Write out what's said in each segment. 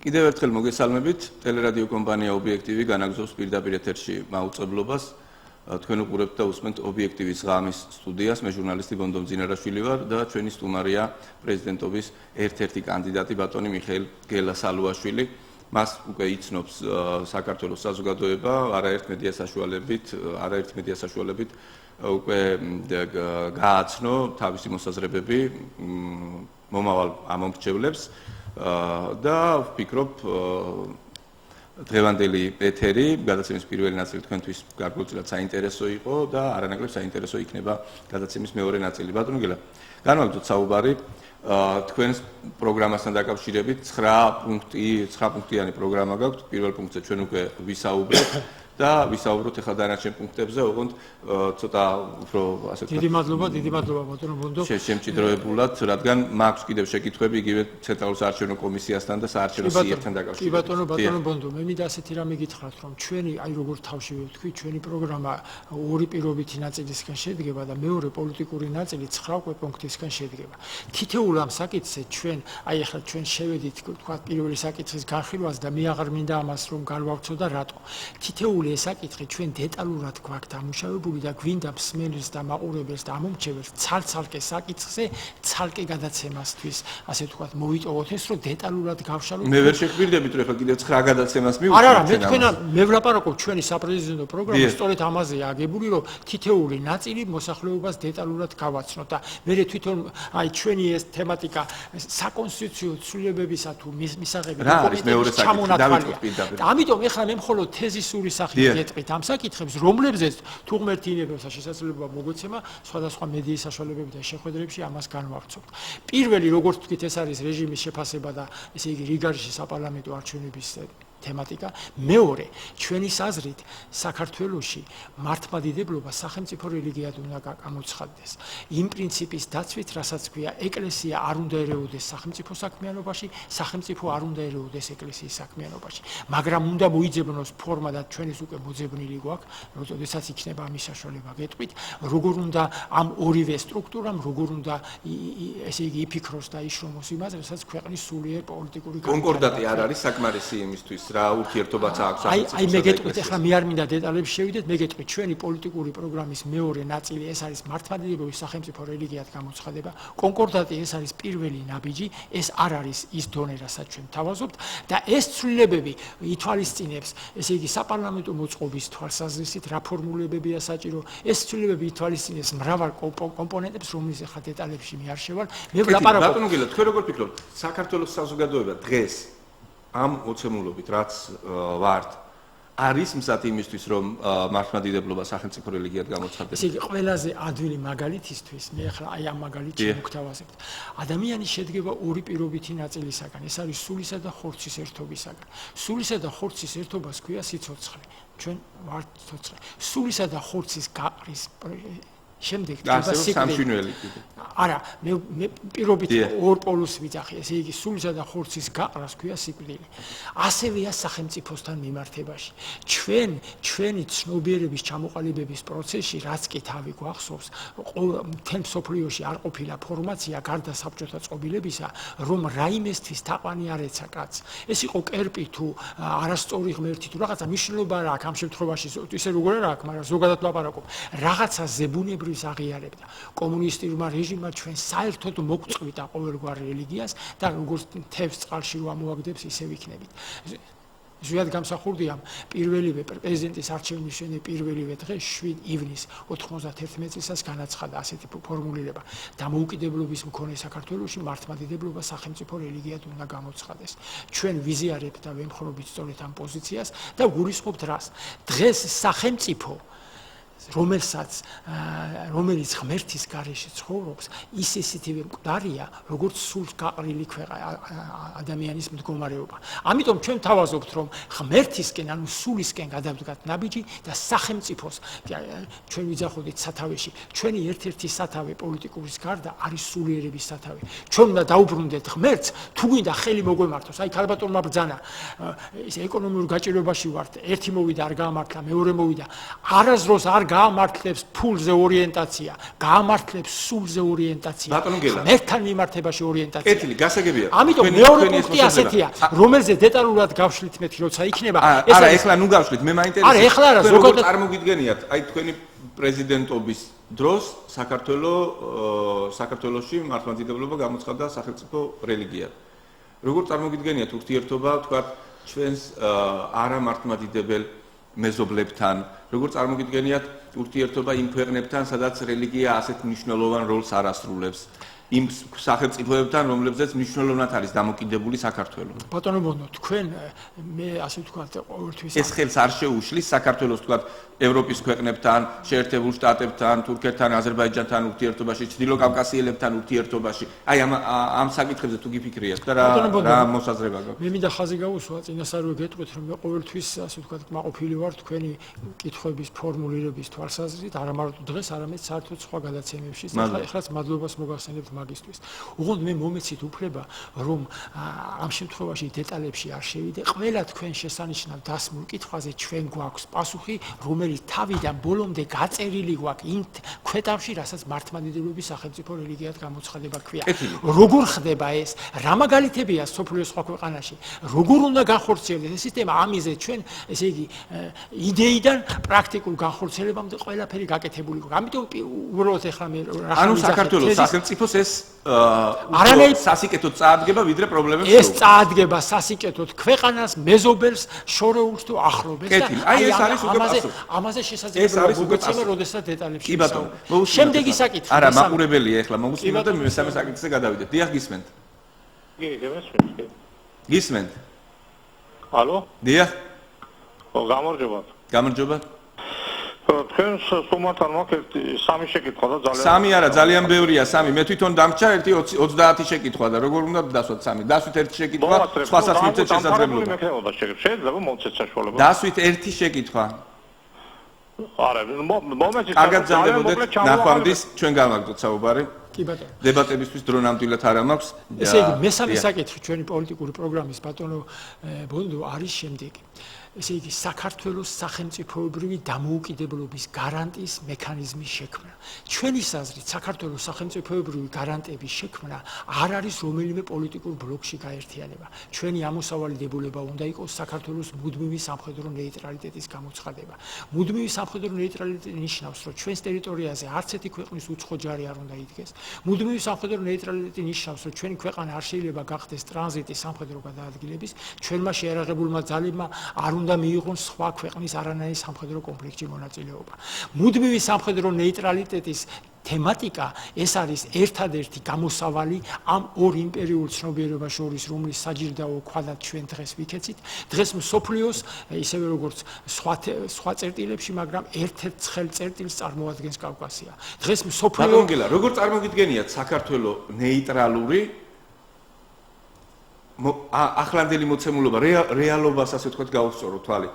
კიდევ ერთხელ მოგესალმებით, ტელერადიო კომპანია ობიექტივი განაგზობს პირდაპირ ეთერში მაუწყებლობას. თქვენ უყურებთ და უსმენთ ობიექტივის ღამის სტუდიას. მე ჟურნალისტი ბონდო მძინარაშვილი ვარ და ჩვენი სტუმარია პრეზიდენტობის ერთ-ერთი კანდიდატი ბატონი მიხეილ გელასალუაშვილი. მას უკვე იცნობს საქართველოს საზოგადოება, არაერთ მედია საშუალებით უკვე გააცნო თავისი მოსაზრებები მომავალ ამომრჩევლებს და ვფიქრობ დღევანდელი ეთერი გადაცემის პირველი ნაწილი თქვენთვის გარკვეულწილად საინტერესო იყო და არანაკლებ საინტერესო იქნება გადაცემის მეორე ნაწილი. ბატონო გელა, განვაგრძოთ საუბარი თქვენს პროგრამასთან დაკავშირებით 9 პუნქტიანი პროგრამა გაქვთ. პირველ პუნქტზე ჩვენ უკვე ვისაუბრეთ და ვისაუბროთ ახლა დანარჩენ პუნქტებზე, ოღონდ ცოტა უფრო ასე ვთქვათ. დიდი მადლობა ბატონო ბონდო. შემჭიდროებულად, რადგან მაქვს კიდევ შეკითხვები იგივე ცენტრალურ საარჩევნო კომისიასთან და საარჩევნო სიებთან დაკავშირებით. კი ბატონო ბონდო, მე მინდა ასეთი რამე გითხრათ, რომ ჩვენი, როგორც თავში ვთქვი, ჩვენი პროგრამა ორი პირობითი ნაწილისგან შედგება და მეორე პოლიტიკური ნაწილი 9 უკვე პუნქტისგან შედგება. თითოეულ ამ საკითხზე ჩვენ, ახლა ჩვენ შევედით, ვთქვათ, პირველი საკითხის განხილვას და მე აღარ მინდა ამას რომ განვავრცო და რატო. თითოეული ეს საკითხი ჩვენ დეტალურად გვაქვს დამუშავებული და გვინდა მსმენელს და მაყურებელს და ამომრჩეველს ცალ-ცალკე საკითხზე ცალკე გადაცემასთვის, ასე ვთქვათ, მოვიტოვოთ ეს, რომ დეტალურად გავშალოთ. მე ვერ შეხვდებით, რომ ახლა კიდევ 9 გადაცემას მივუძღვით. არა, მე ვლაპარაკობ ჩვენი საპრეზიდენტო პროგრამა სწორედ ამაზეა აგებული, რომ თითოეული ნაწილი მოსახლეობას დეტალურად გავაცნოთ და მე თვითონ ჩვენი ეს თემატიკა საკონსტიტუციო ცვლილებებისა თუ მისაღები და ამიტომ ახლა მე მხოლოდ თეზისური სახით გეტყვით ამ საკითხებს, რომლებზეც თუ ღმერთი ინებებსა შესაძლებლობა მოგვეცემა სხვადასხვა მედიის საშუალებებით და შეხვედრებში ამას განვავრცობთ. პირველი, როგორც თქვით, ეს არის რეჟიმის შეფასება და ესე იგი რიგარში საპარლამენტო არჩევნების თემატიკა. მეორე, ჩვენი აზრით, საქართველოში მართლმადიდებლობა სახელმწიფო რელიგიად უნდა გამოცხადდეს. იმ პრინციპის დაცვით, რასაც ქვია, ეკლესია არ უნდა ერეოდეს სახელმწიფო საქმიანობაში, სახელმწიფო არ უნდა ერეოდეს ეკლესიის საქმიანობაში. მაგრამ უნდა მოიძებნოს ფორმა და ჩვენს უკვე მოძებნილი გვაქვს, როდესაც იქნება ამის საშუალება გეტყვით, როგორ უნდა ამ ორივე სტრუქტურამ, როგორ უნდა ესე იგი იფიქროს და იშრომოს იმაზე, რასაც ქვეყნის სულიერ პოლიტიკური კონკორდატი არ არის საკმარისი იმისთვის რა ურთიერთობაც აქვს სახელმწიფოსა და აი მე გეტყვით, ახლა მე არ მინდა დეტალებში შევიდეთ, მე გეტყვით, ჩვენი პოლიტიკური პროგრამის მეორე ნაწილი ეს არის მართლმადიდებლობის სახელმწიფო რელიგიად გამოცხადება. კონკორდატი ეს არის პირველი ნაბიჯი, ეს არ არის ის დონე, რასაც ჩვენ თავაზობთ და ეს ცვლილებები ითვალისწინებს, ესე იგი საპარლამენტო მოწყობის თვალსაზრისით რა ფორმულებებია საჭირო, ეს ცვლილებები ითვალისწინებს მრავალ კომპონენტებს, რომლის ახლა დეტალებში მე არ შევალ. მე ვლაპარაკობ. ბატონო გელა, თქვენ როგორ ფიქრობთ, საქართველოს საზოგადოება დღეს ამ ოცემულობით რაც ვართ არის მზად იმისთვის რომ მართლმადიდებლობა სახელმწიფო რელიგიად გამოცხადდეს. ესე იგი ყველაზე ადვილი მაგალითისთვის მე ახლა აი ამ მაგალითს მოგთავაზებთ. ადამიანი შედგება ორი პირობითი ნაწილისაგან. ეს არის სულისა და ხორცის ერთობისაგან. სულისა და ხორცის ერთობას ქვია სიცოცხლე. ჩვენ ვართ ცოცხლე. სულისა და ხორცის გაყრის შემდეგ სამშვენელი კიდე. არა, მე პირობით ორ პოლუსს ვიძახი, ესე იგი სულისა და ხორცის გაყრას ქვია სიკვდილი. ასევეა სახელმწიფოსთან მიმართებაში. ჩვენი ცნობიერების ჩამოყალიბების პროცესში, რაც კი თავი გვახსოვს, მთელ მსოფლიოში არ ყოფილა ფორმაცია გარდა საბჭოთა წყობილებისა, რომ რაიმესთვის თაყვანი არ ეცა კაცს. ეს იყო კერპი თუ არასწორი ღმერთი თუ რაღაცა მნიშვნელობა არ აქვს ამ შემთხვევაში, ისე როგორ არ აქვს, მაგრამ ზოგადად ვლაპარაკობ. რაღაცა ზებუნებრივ აღიარებდა. კომუნისტურმა რეჟიმმა ჩვენ საერთოდ მოგწყვიტა ყოველგვარ რელიგიას და როგორც თევზს წყალში რო ამოაგდებს, ისე ვიქნებით. ზუსტად გამსახურდია პირველივე პრეზიდენტის არჩევნის პირველივე დღე 7 ივნისს 91 წელს განაცხადა ასეთი ფორმულირება. დამოუკიდებლობის მქონე საქართველოში მართლმადიდებლობა სახელმწიფო რელიგიად უნდა გამოცხადდეს. ჩვენ ვიზიარებთ და ვემხრობთ სწორედ ამ პოზიციას და გულისხმობთ რას? დღეს სახელმწიფო რომელიც ღმერთის გარეშე ცხოვრობს, ის ისეთივე მკვდარია, როგორც სულს გაყრილი ადამიანის მდგომარეობა. ამიტომ ჩვენ თავაზობთ, რომ ღმერთისკენ, ანუ სულისკენ გადავდგათ ნაბიჯი და სახელმწიფოს, ჩვენ ვიძახოდით სათავეში, ჩვენი ერთ-ერთი სათავე პოლიტიკურის გარდა არის სულიერების სათავე. ჩვენ უნდა დაუბრუნდეთ ღმერთს, თუ გვინდა ხელი მოგვემართოს. აი ქალბატონმა ბრძანა, ის ეკონომიურ გაჭირვებაში ვართ, ერთი მოვიდა არ გაამართლა, მეორე მოვიდა. არასდროს არ გაამართლებს ფულზე ორიენტაცია, გაამართლებს სულზე ორიენტაცია, ბატონო გელა. ღმერთთან მიმართებაში ორიენტაცია. კეთილი, გასაგებია. ამიტომ მეორე პუნქტი ასეთია, რომელზე დეტალურად გავშლით მეთქი, როცა იქნება ეს არა, ეხლა ნუ გავშლით, მე მაინტერესებს. არა, ეხლა არა, ზოგადად ზოგადად წარმოგიდგენიათ, აი თქვენი პრეზიდენტობის დროს საქართველოში მართლმადიდებლობა გამოცხადდა სახელმწიფო რელიგიად. როგორ წარმოგიდგენიათ ურთიერთობა, თქვათ, ჩვენს არამართლმადიდებელ მეზობლებთან, როგორ წარმოგიდგენიათ ურთიერთობა იმ ქვეყნებთან, სადაც რელიგია ასეთ მნიშვნელოვან როლს არ ასრულებს, იმ სახელმწიფოებთან, რომლებზეც მნიშვნელოვნად არის დამოკიდებული საქართველო. ბატონო ბონო, თქვენ მე ასე ვთქვათ, ყოველთვის ეს ხელს არ შეუშლის საქართველოს, თქვათ, ევროპის ქვეყნებთან, შეერთებულ შტატებთან, თურქეთთან, აზერბაიჯანთან ურთიერთობაში, ჩრდილო კავკასიელებთან ურთიერთობაში. აი ამ საკითხებზე თუ გიფიქრიათ და რა მოსაზრება გაქვთ? მე მინდა ხაზი გავუსვა, წინასწარვე გეტყვით, რომ მე ყოველთვის ასე ვთქვათ, კმაყოფილი ვარ თქვენი კითხვების ფორმულირების თვალსაზრისით, არა მარტო დღეს, არამედ საერთოდ სხვა გადაცემებში. ეხლაც მადლობას მოგახსენებთ მაგისთვის. უღონდ მე მომეცით უფლება, რომ ამ შემთხვევაში დეტალებში არ შევიდე, ყველა თქვენ შესანიშნავ დასმულ კითხვაზე ჩვენ გვაქვს პასუხი, რომელიც თავიდან ბოლომდე გაწერილი გვაქვს იმ ქვეტავში, რასაც მართლმადიდებლობის სახელმწიფო რელიგიად გამოცხადება ქვია. როგორ ხდება ეს? რა მაგალითებია სოფლიოს სხვა ქვეყანაში? როგორ უნდა განხორციელდეს ეს სისტემა? ამიზე ჩვენ, ესე იგი, იდეიდან პრაქტიკულ განხორციელებამდე ყველაფერი გაკეთებული გვაქვს. ამიტომ უბრალოდ ეხლა მე რა ანუ საქართველოს სახელმწიფოს ეს სასიკეთოდ წაადგება ვიდრე პრობლემებს ეს წაადგება სასიკეთოდ ქვეყანას, მეზობელს, შორეულს თუ ახლობელს და აი ეს არის უკვე პასუხი. ამაზე შესაძლებელია მოგეცემა, როდესაც დეტალებში ვისაუბრებთ. შემდეგი საკითხი. არა, მაყურებელია ეხლა მოგუსმინოთ და მესამე საკითხზე გადავიდეთ. დიახ, გისმენთ. გისმენთ. ალო? დიახ. გამარჯობა. გამარჯობა. თქვენ სუმართან მოხერხეთ სამი შეკითხვა და ძალიან სამი არა, ძალიან ბევრია სამი. მე თვითონ დამჭა 30 შეკითხვა და როგორ უნდა დასვათ სამი? დასვით ერთი შეკითხვა, სხვასაც მიცეთ შესაძლებლობა. შეიძლება მოცეთ საშუალება. დასვით ერთი შეკითხვა. არა, მომეცით კარგად გზავდებოდეთ, ნახვამდის ჩვენ გავაგრძელოთ საუბარი. კი ბატონო. დებატებისთვის დრო ნამდვილად არ მაქვს. ესე იგი, მესამე საკითხი ჩვენი პოლიტიკური პროგრამის ბატონო ბონდო არის შემდეგი. ესე იგი, საქართველოს სახელმწიფოებრივი დამოუკიდებლობის გარანტიის მექანიზმის შექმნა. ჩვენი საზრით საქართველოს სახელმწიფოებრივი გარანტიების შექმნა არ არის რომელიმე პოლიტიკურ ბლოკში გაერთიანება. ჩვენი ამოსავალი დებულება უნდა იყოს საქართველოს მუდმივი სამხედრო ნეიტრალიტეტის გამოცხადება. მუდმივი სამხედრო ნეიტრალიტეტი ნიშნავს, რომ ჩვენს ტერიტორიაზე არც ერთი ქვეყნის უცხო ჯარი არ უნდა იდგეს. მუდმივი სამხედრო ნეიტრალიტეტი ნიშნავს, რომ ჩვენი ქვეყანა არ შეიძლება გახდეს ტრანზიტი სამხედრო გადაადგილების, ჩვენმა შეერაღებულმა ძალებმა არ უნდა მიიღონ სხვა ქვეყნის არანაირი სამხედრო კომპლექსში მონაწილეობა. მუდმივი სამხედრო ნეიტრალიტეტის თემატიკა ეს არის ერთადერთი გამოსავალი ამ ორ იმპერიულ ცნობიერებას შორის, რომლის საჯირდაო ქვადად ჩვენ დღეს ვიქეცით. დღეს მსოფლიოს, ისევე როგორც სხვა წერტილებში, მაგრამ ერთ-ერთ ცხელ წერტილს წარმოადგენს კავკასია. დღეს მსოფლიო როგორ წარმოგიდგენიათ საქართველოს ნეიტრალური ახლანდელი მოცემულობა რეალობას ასე ვთქვათ გავუსწორო თვალი.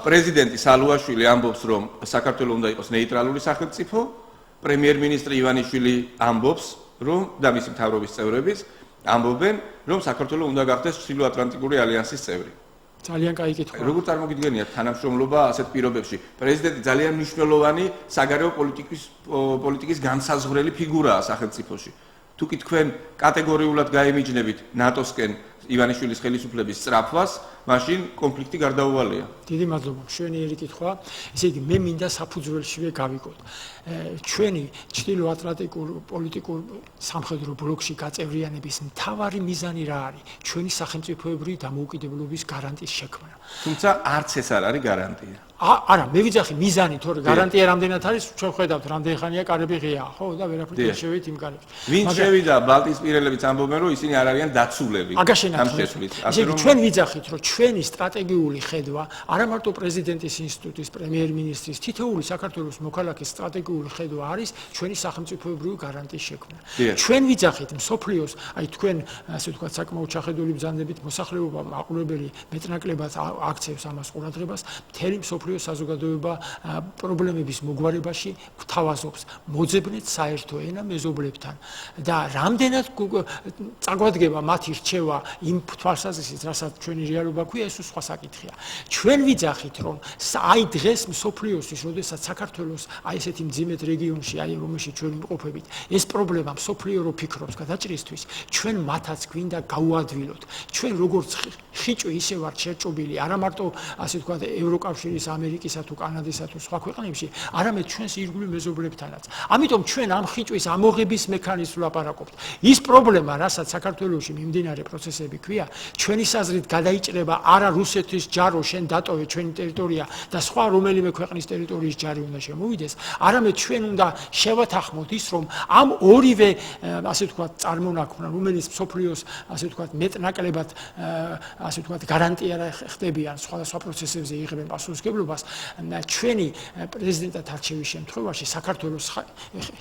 პრეზიდენტი სალუაშვილი ამბობს, რომ საქართველოს უნდა იყოს ნეიტრალური სახელმწიფო, პრემიერ-მინისტრი ივანიშვილი ამბობს, რომ და მისი მთავრობის წევრებიც ამბობენ, რომ საქართველოს უნდა გახდეს ჩრდილო-ატლანტიკური ალიანსის წევრი. ძალიან კაი კითხვა. როგორ წარმოგიდგენიათ თანამშრომლობა ასეთ პირობებში? პრეზიდენტი ძალიან მნიშვნელოვანი საგარეო პოლიტიკის განსაზღვრელი ფიგურაა სახელმწიფოში. თუ კი თქვენ კატეგორიულად გაემიჯნებით ნატოსკენ ივანიშვილის ხელისუფლების სწრაფვას, მაშინ კონფლიქტი გარდაუვალია. დიდი მადლობა, მშვენიერი კითხვა. ესე იგი, მე მინდა საფუძველშივე გავიგოთ. ჩვენი ჩრდილო-ატლანტიკურ პოლიტიკურ სამხედრო ბლოკში გაწევრიანების მთავარი მიზანი რა არის? ჩვენი სახელმწიფოებრივი დამოუკიდებლობის გარანტიის შექმნა. თუმცა არც ეს არ არის გარანტია. არა, მე ვიძახი მიზანი, თორე გარანტია რამდენად არის, ჩვენ ხედავთ, რამდენი ხანია კარები ღიაა, ხო და ვერაფერი შევით იმ კარებში. ვინ შევიდა ბალტიისპირელებიც ამბობენ, რომ ისინი არ არიან დაცულები. ამ შესვლით. ასე რომ ჩვენ ვიძახით, რომ ჩვენი სტრატეგიული ხედვა, არა მარტო პრეზიდენტის ინსტიტუტის, პრემიერ-მინისტრის, თითოეული საქართველოს მოქალაქის სტრატეგიული ხედვა არის ჩვენი სახელმწიფოებრივი გარანტიის შექმნა. ჩვენ ვიძახით მსოფლიოს, აი თქვენ, ასე ვთქვათ, საკმაოდ ჩახედული ბრძანდებით მოსახლეობა მაყურებელი მეტნაკლებად აქცევს ამას ყურადღებას, მთელი მსოფლიო საზოგადოება პრობლემების მოგვარებაში გვთავაზობს მოძებნეთ საერთო ენა მეზობლებთან და რამდენად წაგვადგება მათი რჩევა იმ თვალსაზრისით, რასაც ჩვენი რეალობა ქვია, ეს სხვა საკითხია. ჩვენ ვიძახით, რომ აი დღეს მსოფლიოსთვის, როდესაც საქართველოს აი ესეთი მძიმედ რეგიონში, აი რომელშიც ჩვენ ვიმყოფებით, ეს პრობლემა მსოფლიო რო ფიქრობს გადაჭრისთვის, ჩვენ მათაც გვინდა გავუადვილოთ. ჩვენ როგორც ხიჭვი ისე ვართ შერჭობილი, არა მარტო ასე ვთქვათ ევროკავშირის, ამერიკისა თუ კანადისა თუ სხვა ქვეყნებში, არამედ ჩვენს ირგვლივ მეზობლებთანაც. ამიტომ ჩვენ ამ ხიჭვის ამოღების მექანიზმს ვლაპარაკობთ. ის პრობლემა, რასაც საქართველოში მიმდინარე პროცესები ქვია, ჩვენი საზრით გადაიჭრება არა რუსეთის ჯარო შენ დატოვე ჩვენი ტერიტორია და სხვა რომელიმე ქვეყნის ტერიტორიის ჯარი უნდა შემოვიდეს, არამედ ჩვენ უნდა შევათანხმოთ ის, რომ ამ ორივე ასე ვთქვათ წარმონაქმნა, რომელიც მსოფლიოს ასე ვთქვათ მეტნაკლებად ასე ვთქვათ გარანტია ხდებიან სხვადასხვა პროცესებზე იღებენ პასუხისმგებლობას, ჩვენი პრეზიდენტად არჩევის შემთხვევაში საქართველოს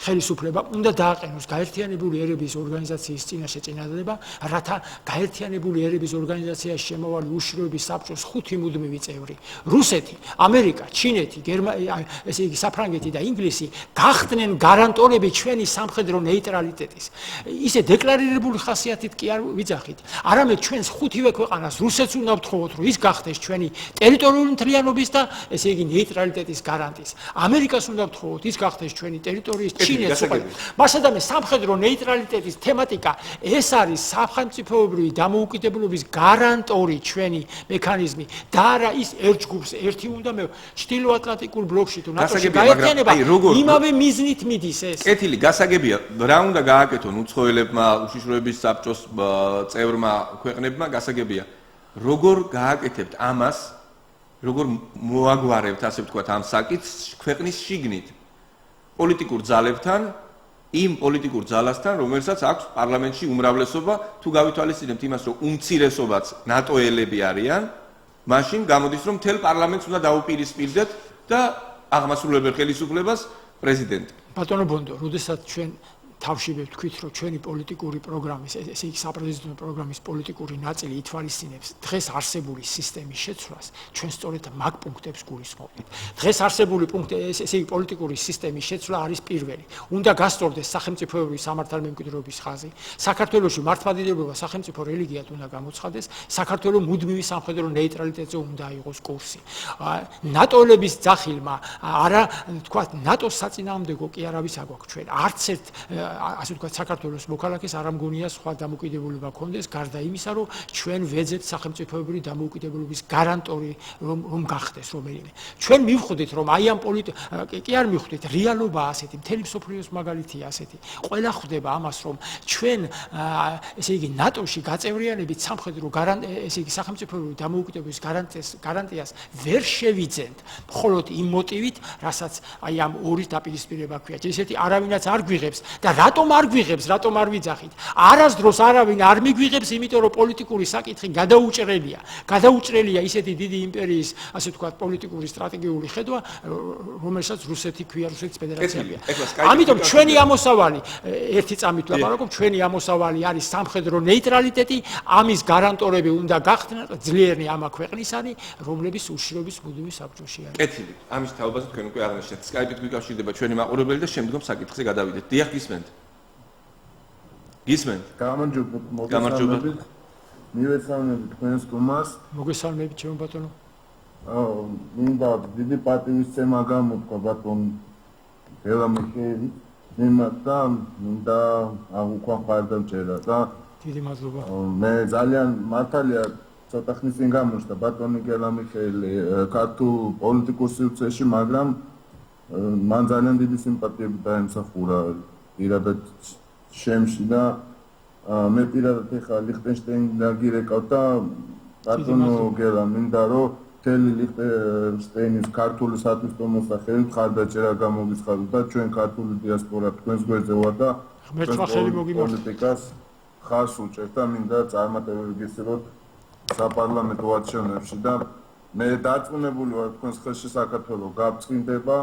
ხელისუფლებამ უნდა დააყენოს გაერთიანებული ერების ორგანიზაციის წინაშე წინადადება, რათა გაერთიანებული ერების ორგანიზაციაში შემოვალი უშიშროების საბჭოს 5 მუდმივი წევრი, რუსეთი, ამერიკა, ჩინეთი, ესე იგი საფრანგეთი და ინგლისი გახდნენ გარანტორები ჩვენი სამხედრო ნეიტრალიტეტის. ისე დეკლარირებული ხასიათით კი არ ვიძახით, არამედ ჩვენს 5-ვე ქვეყანას რუსეთს უნდა ვთხოვოთ, რომ ის გახდეს ჩვენი ტერიტორიული მთლიანობის და ესე იგი ნეიტრალიტეტის გარანტის. ამერიკას უნდა ვთხოვოთ, ის გახდეს ჩვენი ტერიტორიის ჩინეთს უყურებს. მასადამე სამხედრო ნეიტრალიტეტის თემატიკა ეს არის სახელმწიფოებრივი დამოუკიდებლობის გარანტორი ჩვენი მექანიზმი და არა ის ერთ ჯგუფს ერთი უნდა მე ჩრდილოატლანტიკურ ბლოკში თუ ნატოში გაერთიანება იმავე მიზნით მიდის ეს. კეთილი გასაგებია, რა უნდა გააკეთონ უცხოელებმა, უშიშროების საბჭოს წევრმა ქვეყნებმა, გასაგებია. როგორ გააკეთებთ ამას, როგორ მოაგვარებთ, ასე ვთქვათ, ამ საკითხს ქვეყნის შიგნით პოლიტიკურ ძალებთან, იმ პოლიტიკურ ძალასთან, რომელსაც აქვს პარლამენტში უმრავლესობა, თუ გავითვალისწინებთ იმას, რომ უმცირესობაც ნატოელები არიან, მაშინ გამოდის, რომ მთელ პარლამენტს უნდა დაუპირისპირდეთ და აღმასრულებელ ხელისუფლებას პრეზიდენტი. ბატონო ბონდო, როდესაც ჩვენ თავშივე ვთქვით, რომ ჩვენი პოლიტიკური პროგრამის, ესე იგი საპრეზიდენტო პროგრამის პოლიტიკური ნაწილი ითვალისწინებს დღეს არსებული სისტემის შეცვლას, ჩვენ სწორედ მაგ პუნქტებს გულისხმობთ. დღეს არსებული პუნქტი, ესე იგი პოლიტიკური სისტემის შეცვლა არის პირველი. უნდა გასწორდეს სახელმწიფოებრივი სამართალმემკვიდრეობის ხაზი, საქართველოში მართლმადიდებლობა სახელმწიფო რელიგიად უნდა გამოცხადდეს, საქართველოს მუდმივი სამხედრო ნეიტრალიტეტზე უნდა აიღოს კურსი. ნატოელების ძახილმა, არა თქვათ, ნატოს საწინააღმდეგო კი არავის აგვაქვს ჩვენ. არც ერთ ასე ვთქვათ, საქართველოს მოქალაქეს არ ამგონია სხვა დამოუკიდებლობა ქონდეს, გარდა იმისა, რომ ჩვენ ვეძებთ სახელმწიფოებრივი დამოუკიდებლობის გარანტორი რომ გახდეს რომელიმე. ჩვენ მივხვდით, რომ აი ამ კი არ მივხვდით, რეალობაა ასეთი, მთელი მსოფლიოს მაგალითია ასეთი. ყველა ხვდება ამას, რომ ჩვენ ესე იგი ნატოში გაწევრიანებით სამხედრო ესე იგი სახელმწიფოებრივი დამოუკიდებლობის გარანტიას ვერ შევიძენთ, მხოლოდ იმ მოტივით, რასაც აი ამ ორი დაპირისპირება ქვია. ესეთი არავინაც არ გვიღებს და რატომ არ გვიღებს, რატომ არ ვიძახით? არასდროს არავინ არ მიგვიღებს, იმიტომ რომ პოლიტიკური საკითხი გადაუჭრელია. გადაუჭრელია ისეთი დიდი იმპერიის, ასე ვთქვათ, პოლიტიკური სტრატეგიული ხედვა, რომელსაც რუსეთი ქვია, რუსეთის ფედერაციაა. ამიტომ ჩვენი ამოსავალი, ერთი წამით ვლაპარაკობ, ჩვენი ამოსავალი არის სამხედრო ნეიტრალიტეტი, ამის გარანტორები უნდა გახდნენ ძლიერნი ამა ქვეყნისანი, რომლების უშიშროების მუდმივი საბჭოში არის. კეთილი, ამის თაობაზე თქვენ უკვე აღნიშნეთ. სკაიპით გვიკავშირდება ჩვენი მაყურებელი და შემდგომ საკითხზე გადავიდეთ. დიახ, გისმენთ. გისმენთ? გამარჯობათ, მოგესალმებით. მივესალმებით თქვენს გუნდს. მოგესალმებით, ჩემო ბატონო. მინდა დიდი პატივისცემა გამოთქვა ბატონ გელამიხეევი. მინდა აღუქვა მხარდამჭერა და დიდი მადლობა. მე ძალიან მართალია ცოტა ხნის წინ გამოჩნდა ბატონი გელამიხეელი ქართულ პოლიტიკურ სივრცეში, მაგრამ მან ძალიან დიდი სიმპათიები დაემსახურა პირადად შემში და მე პირადად ეხლა ლიხტენშტაინი დაგირეკავ და ბატონო გელა მინდა რომ მთელი ლიხტენშტაინის ქართული სათვისტომოს სახელით მხარდაჭერა გამოგიცხადოთ და ჩვენ ქართული დიასპორა თქვენს გვერდზე ვარ და ღმერთმა ხელი მოგიმართოთ. პოლიტიკას ხარს უჭერთ და მინდა წარმატებები გისურვოთ საპარლამენტო არჩევნებში და მე დარწმუნებული ვარ თქვენს ხელში საქართველო გაბწყინდება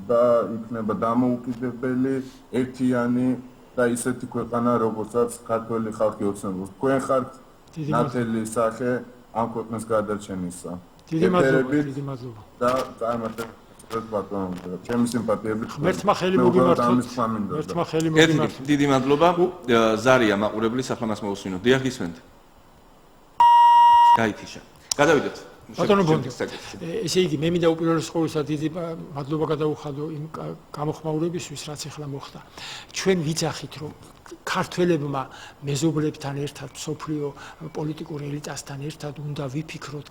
და იქნება დამოუკიდებელი, ერთიანი და ისეთი ქვეყანა, როგორცაც ქართველი ხალხი ოცნებობს. თქვენ ხართ ნათელი სახე ამ ქვეყნის გადარჩენისა. დიდი მადლობა, დიდი მადლობა. და წარმატებებს ბატონო, ჩემი სიმპათიები. ღმერთმა ხელი მოგიმართოთ. ღმერთმა ხელი მოგიმართოთ. დიდი მადლობა. ზარია მაყურებლის ახლა მას მოусვინოთ. დიახ, გისმენთ. გაითიშა. გადავიდეთ. ბატონო ბონდო, ესე იგი მე მინდა უპირველეს ყოვლისა დიდი მადლობა გადაუხადო იმ გამოხმაურებისთვის, რაც ახლა მოხდა. ჩვენ ვიძახით, რომ ქართველებმა მეზობლებთან ერთად, სოფლიო პოლიტიკურ ელიტასთან ერთად უნდა ვიფიქროთ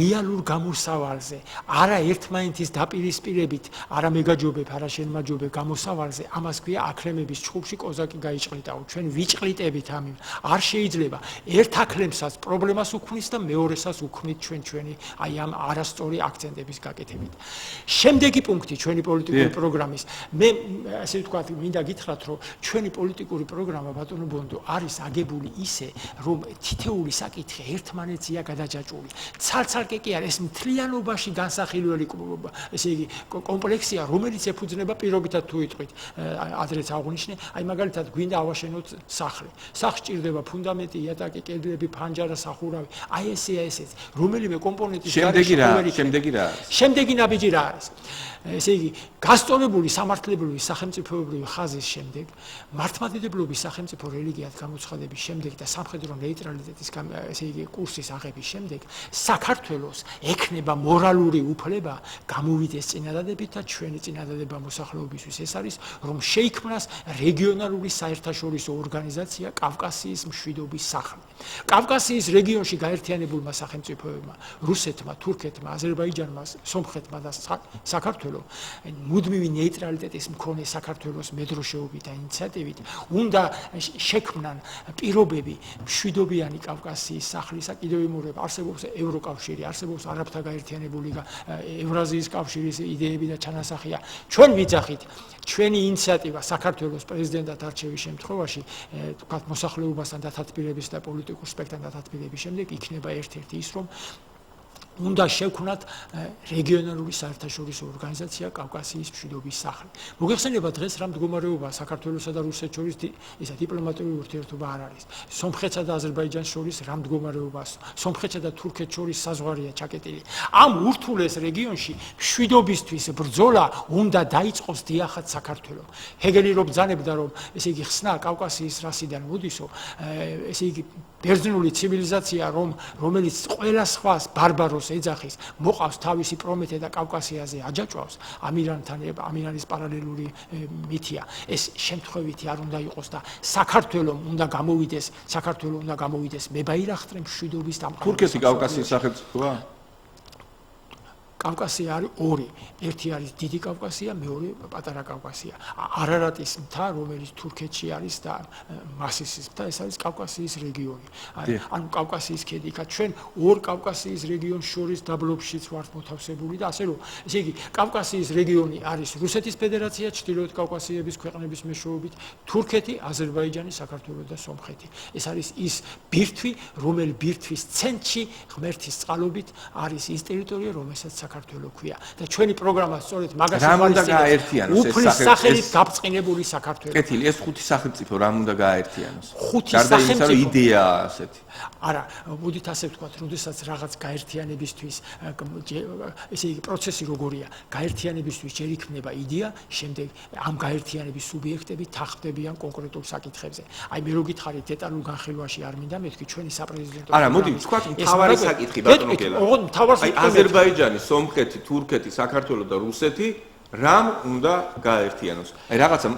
რეალურ გამოსავალზე, არა ერთმანეთის დაპირისპირებით, არა მეგაჯობებ, არა შენმაჯობებ გამოსავალზე, ამას ქვია აქლემების ჩხუბში კოზაკი გაიჭყლიტაო. ჩვენ ვიჭყლიტებით ამით. არ შეიძლება ერთ აქლემსაც პრობლემას უქმნის და მეორესაც უქმნით ჩვენი აი ამ არასწორი აქცენტების გაკეთებით. შემდეგი პუნქტი ჩვენი პოლიტიკური პროგრამის, მე ასე ვთქვათ, მინდა გითხრათ, რომ ჩვენი პოლიტიკური პროგრამა ბატონო ბონდო არის აგებული ისე, რომ თითეული საკითხი ერთმანეთზეა გადაჯაჭვული. ცალ-ცალკე კი არ, ეს მთლიანობაში განსახილველი, ესე იგი, კომპლექსია, რომელიც ეფუძნება პირობითად თუ იტყვით, ადრეც აღვნიშნე, აი მაგალითად გვინდა ავაშენოთ სახლი. სახლს ჭირდება ფუნდამენტი, იატაკი, კედლები, ფანჯარა, სახურავი. აი ესეც, რომელიმე კომპონენტის შემდეგი რა არის? შემდეგი ნაბიჯი რა არის? ესე იგი, გასწორებული სამართლებრივი სახელმწიფოებრივი ხაზის შემდეგ, მართლმადიდებლობის სახელმწიფო რელიგიად გამოცხადების შემდეგ და სამხედრო ნეიტრალიტეტის ესე იგი კურსის აღების შემდეგ, საქართველოს ექნება მორალური უფლება გამოვიდეს წინადადებით და ჩვენი წინადადება მოსახლეობისთვის ეს არის, რომ შეიქმნას რეგიონალური საერთაშორისო ორგანიზაცია კავკასიის მშვიდობის სახლი. კავკასიის რეგიონში გაერთიანებულმა სახელმწიფოებმა, რუსეთმა, თურქეთმა, აზერბაიჯანმა, სომხეთმა და საქართველოს მუდმივი ნეიტრალიტეტის მქონე საქართველოს მედროშეობით და ინიციატივით უნდა შექმნან პირობები მშვიდობიანი კავკასიის სახლისა. კიდევ იმურებ არსებობს ევროკავშირი, არსებობს არაბთა გაერთიანებული ევრაზიის კავშირის იდეები და ჩანასახია. ჩვენ ვიძახით ჩვენი ინიციატივა საქართველოს პრეზიდენტად არჩევის შემთხვევაში, თქვათ მოსახლეობასთან დათათბირების და პოლიტიკურ სპექტრთან დათათბირების შემდეგ იქნება ერთ-ერთი ის, რომ უნდა შევქმნათ რეგიონალური საერთაშორისო ორგანიზაცია კავკასიის მშვიდობის სახლი. მოგეხსენება დღეს რა მდგომარეობაა საქართველოსა და რუსეთს შორის ისა დიპლომატიური ურთიერთობა არ არის. სომხეთსა და აზერბაიჯანს შორის რა მდგომარეობაა, სომხეთსა და თურქეთს შორის საზღვარია ჩაკეტილი. ამ ურთულეს რეგიონში მშვიდობისთვის ბრძოლა უნდა დაიწყოს დიახად საქართველოს. ჰეგელი რომ ბრძანებდა, რომ ესე იგი ხსნა კავკასიის რასიდან მოდისო, ესე იგი ბერძნული ცივილიზაცია, რომელიც ყველა სხვას ბარბაროს ეძახის, მოყავს თავისი პრომეთე და კავკასიაზე აჯაჭვავს, ამირანის პარალელური მითია. ეს შემთხვევითი არ უნდა იყოს და საქართველოს უნდა გამოვიდეს მებაირახტრი მშვიდობის დამყარების. თურქეთი კავკასიის სახელმწიფოა? კავკასია არის ორი. ერთი არის დიდი კავკასია, მეორე პატარა კავკასია. არარატის მთა, რომელიც თურქეთში არის და მასისის მთა, ეს არის კავკასიის რეგიონი. ანუ კავკასიის ქედი. ჩვენ ორ კავკასიის რეგიონს შორის დაბლობშიც ვართ მოთავსებული და ასე რომ, ესე იგი, კავკასიის რეგიონი არის რუსეთის ფედერაცია, ჩრდილოეთ კავკასიების ქვეყნების მეშვეობით, თურქეთი, აზერბაიჯანი, საქართველო და სომხეთი. ეს არის ის ბირთვი, რომელი ბირთვის ცენტრში ღმერთის წყალობით არის ის ტერიტორია, რომელსაც საქართველოს ქვია და ჩვენი პროგრამა სწორედ მაგას გააერთიანოს ეს სახელით გაბწყინებული საქართველოს. კეთილი, ეს ხუთი სახელმწიფო რამ უნდა გააერთიანოს? ხუთი სახელმწიფო იდეაა ასეთი. არა, მოდით ასე ვთქვათ, როდესაც რაღაც გაერთიანებისთვის ესე იგი პროცესი როგორია, გაერთიანებისთვის ჯერ იქნება იდეა, შემდეგ ამ გაერთიანების სუბიექტები თანხმდებიან კონკრეტულ საკითხებზე. აი მე რო გითხარით დეტალურ განხილვაში არ მინდა მეთქი ჩვენი საპრეზიდენტო. არა, მოდი ვთქვათ მთავარი საკითხი ბატონო გელა. აი აზერბაიჯანი, სომხეთი, თურქეთი, საქართველო და რუსეთი რამ უნდა გააერთიანოს? აი რაღაცა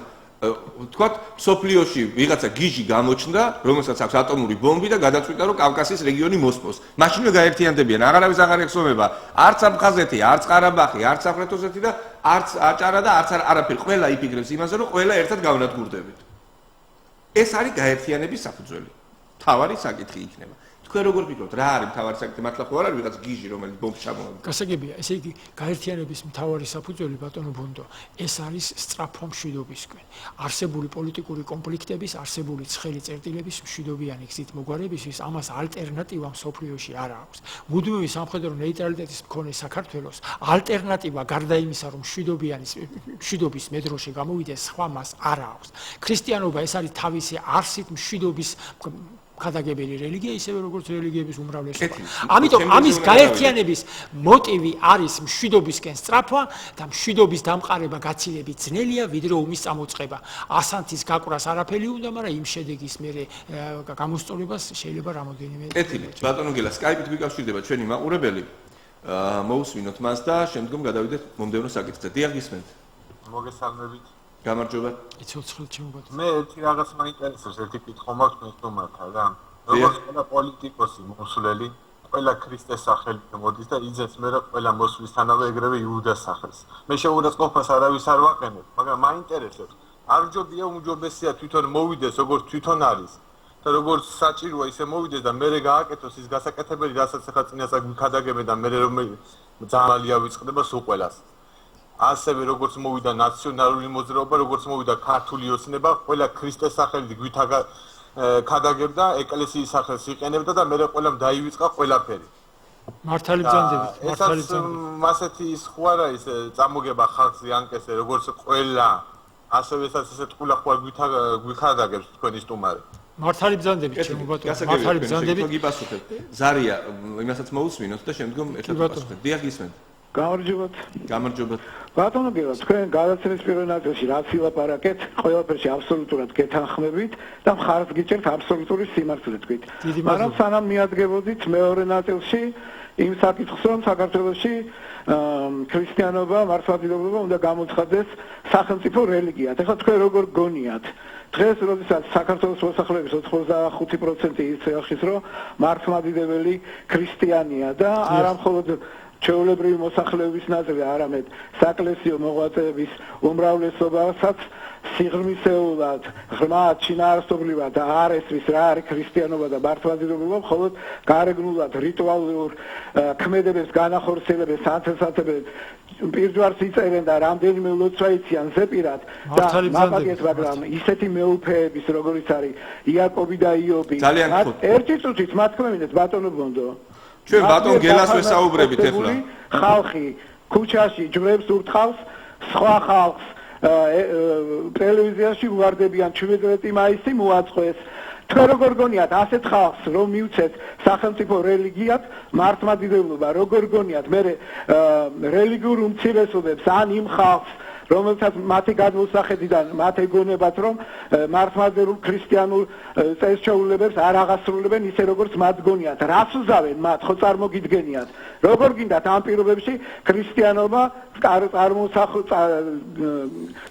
ვთქვათ, სოფლიოში ვიღაცა გიჟი გამოჩნდა, რომელსაც აქვს ატომური ბომბი და გადაწყვიტა, რომ კავკასიის რეგიონი მოსპოს. მაშინვე გაერთიანდებიან, აღარავის აღარ ეხსოვება, არც აფხაზეთი, არც ყარაბაღი, არც სამხრეთ ოსეთი და არც აჭარა და არც არაფერი. ყველა იფიქრებს იმაზე, რომ ყველა ერთად გავნადგურდებით. ეს არის გაერთიანების საფუძველი. მთავარი საკითხი იქნება. თქვენ როგორ ფიქრობთ, რა არის მთავარი საკითხი? მართლა ხო არ არის ვიღაც გიჟი, რომელიც ბომბს ჩამოაგდო? გასაგებია, ესე იგი, გაერთიანების მთავარი საფუძველი ბატონო ბონდო, ეს არის სწრაფო მშვიდობისკენ. არსებული პოლიტიკური კონფლიქტების, არსებული ცხელი წერტილების მშვიდობიანი გზით მოგვარებისთვის ამას ალტერნატივა მსოფლიოში არ აქვს. მუდმივი სამხედრო ნეიტრალიტეტის მქონე საქართველოს ალტერნატივა გარდა იმისა, რომ მშვიდობის მედროშე გამოვიდეს, სხვა მას არ აქვს. ქრისტიანობა ეს არის თავისი არსით მშვიდობის ქადაგებელი რელიგია, ისევე როგორც რელიგიების უმრავლესობა. ამიტომ ამის გაერთიანების მოტივი არის მშვიდობისკენ სწრაფვა და მშვიდობის დამყარება გაცილებით ძნელია, ვიდრე ომის წამოწყება. ასანთის გაკვრას არაფერი უნდა, მაგრამ იმ შედეგის მერე გამოსწორებას შეიძლება რამოდენიმე. კეთილი, ბატონო გელა, Skype-ით ვიკავშირდება ჩვენი მაყურებელი. მოусმინოთ მას და შემდგომ გადავიდეთ მომდევნო საკითხზე. დიახ, გისმენთ. მოგესალმებით. გამარჯობა. იცოცხლ ჩემო. მე ერთი რაღაც მაინტერესებს, ერთი კითხვა მაქვს მესტომართა რა. როგორც ყველა პოლიტიკოსი მოსვლელი, ყველა ქრისტეს სახელით მოდის და იძებს მე რა ყველა მოსვლისთანავე ეგრევე იუდას სახელს. მე შეურაცხყოფას არავის არ ვაყენებ, მაგრამ მაინტერესებს. არ ჯობია უმჯობესია თვითონ მოვიდეს, როგორც თვითონ არის. და როგორც საჭიროა ისე მოვიდეს და მერე გააკეთოს ის გასაკეთებელი, რასაც ახლა წინასწარ გიქადაგებენ და მერე რომ ძალია ვიწყდება სულ ყველას. ასევე როგორც მოვიდა ნაციონალური მოძრაობა, როგორც მოვიდა ქართული ოცნება, ყველა ქრისტეს სახელით ქადაგებდა, ეკლესიის სახელს იყენებდა და მერე ყველამ დაივიწყა ყველაფერი. მართალი ბრძანდებით, მართალი ბრძანდებით. ასეთი ის ხო არა ის წამოგება ხალხს იანკესე, როგორც ყველა ასევე ესაც ესეთ ყულა ხო გიქადაგებს თქვენი სტუმარი. მართალი ბრძანდებით, ჩემო ბატონო, მართალი ბრძანდებით. გიპასუხებ. ზარია, იმასაც მოусმინოთ და შემდგომ ერთად ვიპასუხებთ. დიახ, გისმენთ. გამარჯობათ. გამარჯობა. ბატონო გელა, თქვენ გადაცემის პირველ ნაწილში რაც ვილაპარაკეთ, ყველაფერში აბსოლუტურად გეთანხმებით და მხარს გიჭერთ აბსოლუტური სიმართლე თქვით. მაგრამ სანამ მიადგებოდით მეორე ნაწილში იმ საკითხს, რომ საქართველოში ქრისტიანობა, მართლმადიდებლობა უნდა გამოცხადდეს სახელმწიფო რელიგიად. ეხლა თქვენ როგორ გონიათ? დღეს როდესაც საქართველოს მოსახლეობის 85% იცის, რომ მართლმადიდებელი ქრისტიანია და არა მხოლოდ ჩვეულებრივი მოსახლეობის ნაწილი, არამედ საეკლესიო მოღვაწეების უმრავლესობასაც სიღრმისეულად, ღრმად, შინაარსობრივად და არ ესმის რა არის ქრისტიანობა და მართლმადიდებლობა, მხოლოდ გარეგნულად რიტუალურ ქმედებებს განახორციელებენ, სათესატებენ, პირჯვარს იწერენ და რამდენიმე ლოცვა იციან ზეპირად და მაგალითად, მაგრამ ისეთი მეუფეების, როგორიც არის იაკობი და იობი, ერთი წუთით მათქმევინეთ ბატონო ბონდო. ჩვენ ბატონ გელას ვესაუბრებით ახლა. ხალხი ქუჩაში ჯვრებს ურთხავს, სხვა ხალხს ტელევიზიაში უვარდებიან 17 მაისი მოაწყვეს. თქვენ როგორ გონიათ ასეთ ხალხს რომ მივცეთ სახელმწიფო რელიგიად მართლმადიდებლობა, როგორ გონიათ მე რელიგიურ უმცირესობებს ან იმ ხალხს რომელსაც მათი გადმოსახედიდან მათ ეგონებათ რომ მართლმადიდებლურ ქრისტიანულ წესჩვეულებებს არ აღასრულებენ ისე როგორც მათ გონიათ. რას უზავენ მათ, ხო წარმოგიდგენიათ? როგორ გინდათ ამ პირობებში ქრისტიანობა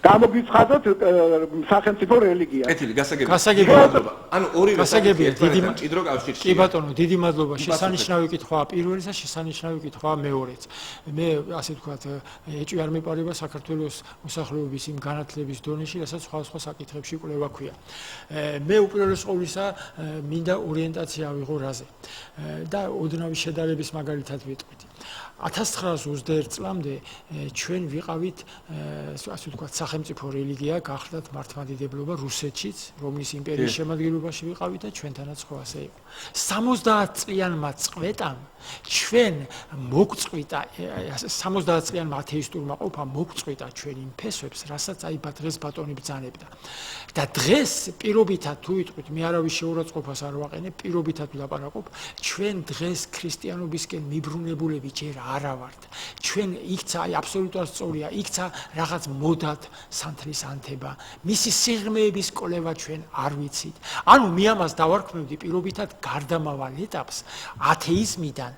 გამოგიცხადოთ სახელმწიფო რელიგია. კეთილი, გასაგებია. ანუ ორივე გასაგებია, დიდი მჭიდრო კავშირში. კი ბატონო, დიდი მადლობა. შესანიშნავი კითხვაა პირველი და შესანიშნავი კითხვაა მეორეც. მე ასე ვთქვათ, ეჭვი არ მეპარება საქართველოს მოსახლეობის იმ განათლების დონეში, რასაც სხვა საკითხებში კვლევა ქვია. მე უპირველეს ყოვლისა მინდა ორიენტაცია ავიღო რაზე და ოდნავი შედარების მაგალითად ვიტყვით. 1921 წლამდე ჩვენ ვიყავით ასე ვთქვათ სახელმწიფო რელიგია გახლდათ მართლმადიდებლობა რუსეთშიც, რომლის იმპერიის შემადგენლობაში ვიყავით და ჩვენთანაც ხო ასე იყო. 70 წლიანმა წყვეტამ ჩვენ მოგწყვიტა 70 წლიანმა ათეისტურმა ყოფა მოგწყვიტა ჩვენ იმ ფესვებს, რასაც აი დღეს ბატონი ბრძანებდა. და დღეს პირობითად თუ ვიტყვით, მე არავის შეურაცხყოფას არ ვაყენებ, პირობითად ვლაპარაკობ, ჩვენ დღეს ქრისტიანობისკენ მიბრუნებულები ჯერ არა ვართ. ჩვენ იქცა აი აბსოლუტურად სწორია, იქცა რაღაც მოდად სანთლის ანთება, მისი სიღრმეების კოლევა ჩვენ არ ვიცით. ანუ მე ამას დავარქმევდი პირობითად გარდამავალ ეტაპს ათეიზმიდან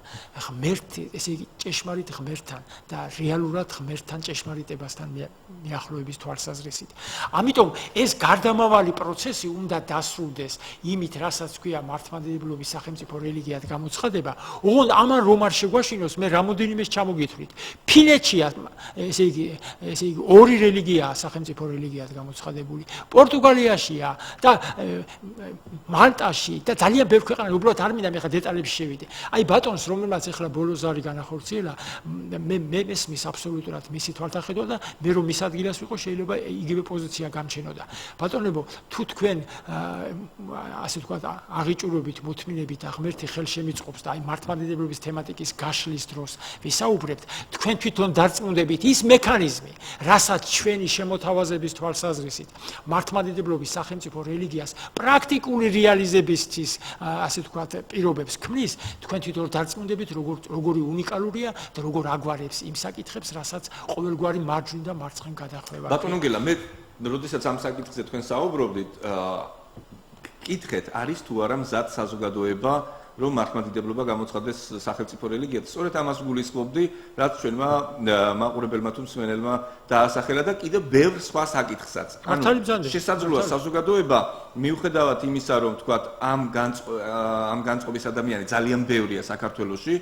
ღმერთ, ესე იგი ჭეშმარიტ ღმერთთან და რეალურად ღმერთთან ჭეშმარიტებასთან მიახლოების თვალსაზრისით. ამიტომ ეს გარდამავალი პროცესი უნდა დასრულდეს იმით, რასაც ქვია მართლმადიდებლობის სახელმწიფო რელიგიად გამოცხადება. ოღონდ ამან რომ არ შეგვაშინოს, მე რამოდენიმეს ჩამოგითვლით. ფინეთშია, ესე იგი ორი რელიგიაა სახელმწიფო რელიგიად გამოცხადებული. პორტუგალიაშია და მალტაში და ძალიან ბევრ ქვეყანაში, უბრალოდ არ მინდა მე ხა დეტალებში შევიდე. აი ბატონს ადამიანს, რომელმაც ახლა ბოლოს არის განახორციელა, მე მესმის აბსოლუტურად მისი თვალთახედვა და მე რომ მის ადგილას ვიყო, შეიძლება იგივე პოზიცია გამჩენოდა. ბატონებო, თუ თქვენ ასე ვთქვათ, აღიჭურებით, მოთმინებით და ღმერთი ხელშემიწყობს და აი მართლმადიდებლობის თემატიკის გაშლის დროს ვისაუბრებთ, თქვენ თვითონ დარწმუნდებით ის მექანიზმი, რასაც ჩვენი შემოთავაზების თვალსაზრისით მართლმადიდებლობის სახელმწიფო რელიგიას პრაქტიკული რეალიზებისთვის ასე ვთქვათ პირობებს ქმნის, თქვენ თვითონ დარწმუნდებით როგორი უნიკალურია და როგორ აგვარებს იმ საკითხებს, რასაც ყოველგვარი მარჯვნივ და მარცხნივ გადახვევა. ბატონო გელა, მე როდესაც ამ საკითხზე თქვენ საუბრობდით, კითხეთ, არის თუ არა მზად საზოგადოება რომ მართლმადიდებლობა გამოცხადდეს სახელმწიფო რელიგიად. სწორედ ამას გულისხმობდი, რაც ჩვენმა მაყურებელმა თუ მსმენელმა დაასახელა და კიდევ ბევრ სხვა საკითხსაც. შესაძლოა საზოგადოება მიუხედავად იმისა, რომ თქვათ ამ განწყობის ადამიანი ძალიან ბევრია საქართველოში,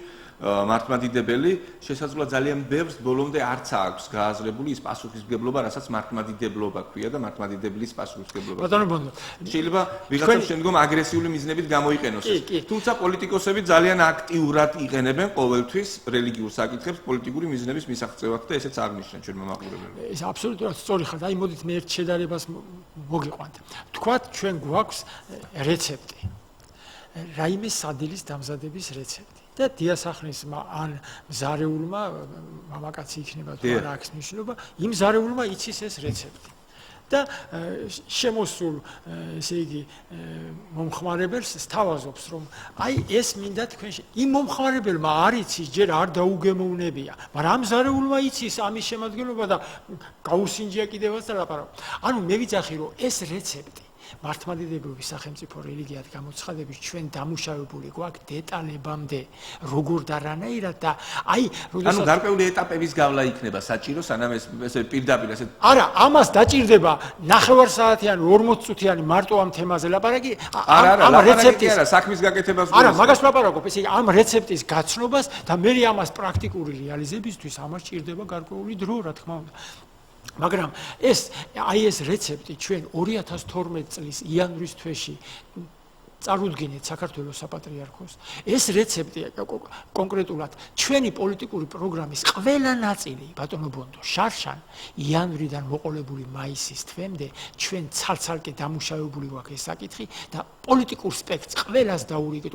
მართლმადიდებელი, შესაძლოა ძალიან ბევრს ბოლომდე არც აქვს გააზრებული ის პასუხისმგებლობა, რასაც მართლმადიდებლობა ქვია და მართლმადიდებლის პასუხისმგებლობა. ბატონო ბონდო, შეიძლება ვიღაცამ შემდგომ აგრესიული მიზნებით გამოიყენოს ეს. თუმცა პოლიტიკოსები ძალიან აქტიურად იყენებენ ყოველთვის რელიგიურ საკითხებს პოლიტიკური მიზნების მისაღწევად და ესეც აღნიშნა ჩვენმა მაყურებელმა. ეს აბსოლუტურად სწორი ხარ. აი მოდით მე ერთ შედარებას მოგიყვანთ. თქვათ ჩვენ გვაქვს რეცეპტი. რაიმე სადილის დამზადების რეცეპტი. და დიასახლისმა ან მზარეულმა მამაკაცი იქნება თუ არა აქვს მნიშვნელობა, იმ მზარეულმა იცის ეს რეცეპტი. და შემოსულ, ესე იგი, მომხმარებელს სთავაზობს, რომ აი ეს მინდა თქვენში. იმ მომხმარებელმა არ იცის, ჯერ არ დაუგემოვნებია, მაგრამ ამ მზარეულმა იცის ამის შემადგენლობა და გაუსინჯია კიდევაც და ლაპარაკობს. ანუ მე ვიცახი, რომ ეს რეცეპტი მართლმადიდებლობის სახელმწიფო რელიგიად გამოცხადების ჩვენ დამუშავებული გვაქვს დეტალებამდე, როგორ და რანაირად და აი, როდესაც ანუ გარკვეული ეტაპების გავლა იქნება საჭირო, სანამ ეს პირდაპირ ესე არა, ამას დაჭირდება ნახევარსაათიანი, 40 წუთიანი მარტო ამ თემაზე ლაპარაკი, ამ რეცეპტის არა, საქმის გაკეთებას არა, მაგას ვლაპარაკობ, ესე იგი, ამ რეცეპტის გაცნობას და მე ამას პრაქტიკული რეალიზებისთვის ამას ჭირდება გარკვეული დრო, რა თქმა უნდა. მაგრამ ეს რეცეპტი ჩვენ 2012 წლის იანვრის თვეში წარუდგინეთ საქართველოს საპატრიარქოს. ეს რეცეპტი კონკრეტულად ჩვენი პოლიტიკური პროგრამის ყველა ნაწილი, ბატონო ბონდო, შარშან იანვრიდან მოყოლებული მაისის თვემდე ჩვენ ცალ-ცალკე დამუშავებული გვაქვს ეს საკითხი და პოლიტიკურ სპექტრს ყველას დაურიგეთ,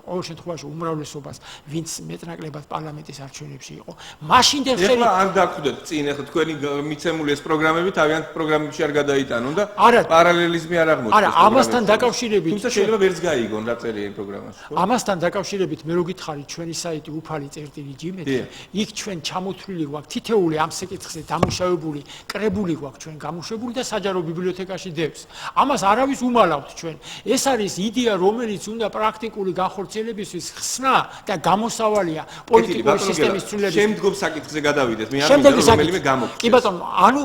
ყოველ შემთხვევაში უმრავლესობას, ვინც მეტნაკლებად პარლამენტის არჩევნებში იყო. მაშინდელ ხელი არ დაგვდეთ წინ, ახლა თქვენი მიცემული ეს პროგრამები თავიანთ პროგრამებში არ გადაიტანონ და პარალელიზმი არ აღმოჩნდეს. არა, ამასთან დაკავშირებით თუმცა შეიძლება ვერც გაიგონ რა წერია იმ პროგრამაში. ამასთან დაკავშირებით მე რო გითხარი ჩვენი საიტი ufali.gmet-ი, იქ ჩვენ ჩამოთვლილი გვაქვს თითეული ამ საკითხზე დამუშავებული კრებული გვაქვს ჩვენ გამოშვებული და საჯარო ბიბლიოთეკაში დევს. ამას არავის უმალავთ ჩვენ. ეს არის იდეა, რომელიც უნდა პრაქტიკული განხორციელებისთვის ხსნა და გამოსავალია პოლიტიკური სისტემის ცვლილების. შემდგომ საკითხზე გადავიდეთ. მე არ მინდა რომელიმე გამოგწეს. კი ბატონო, ანუ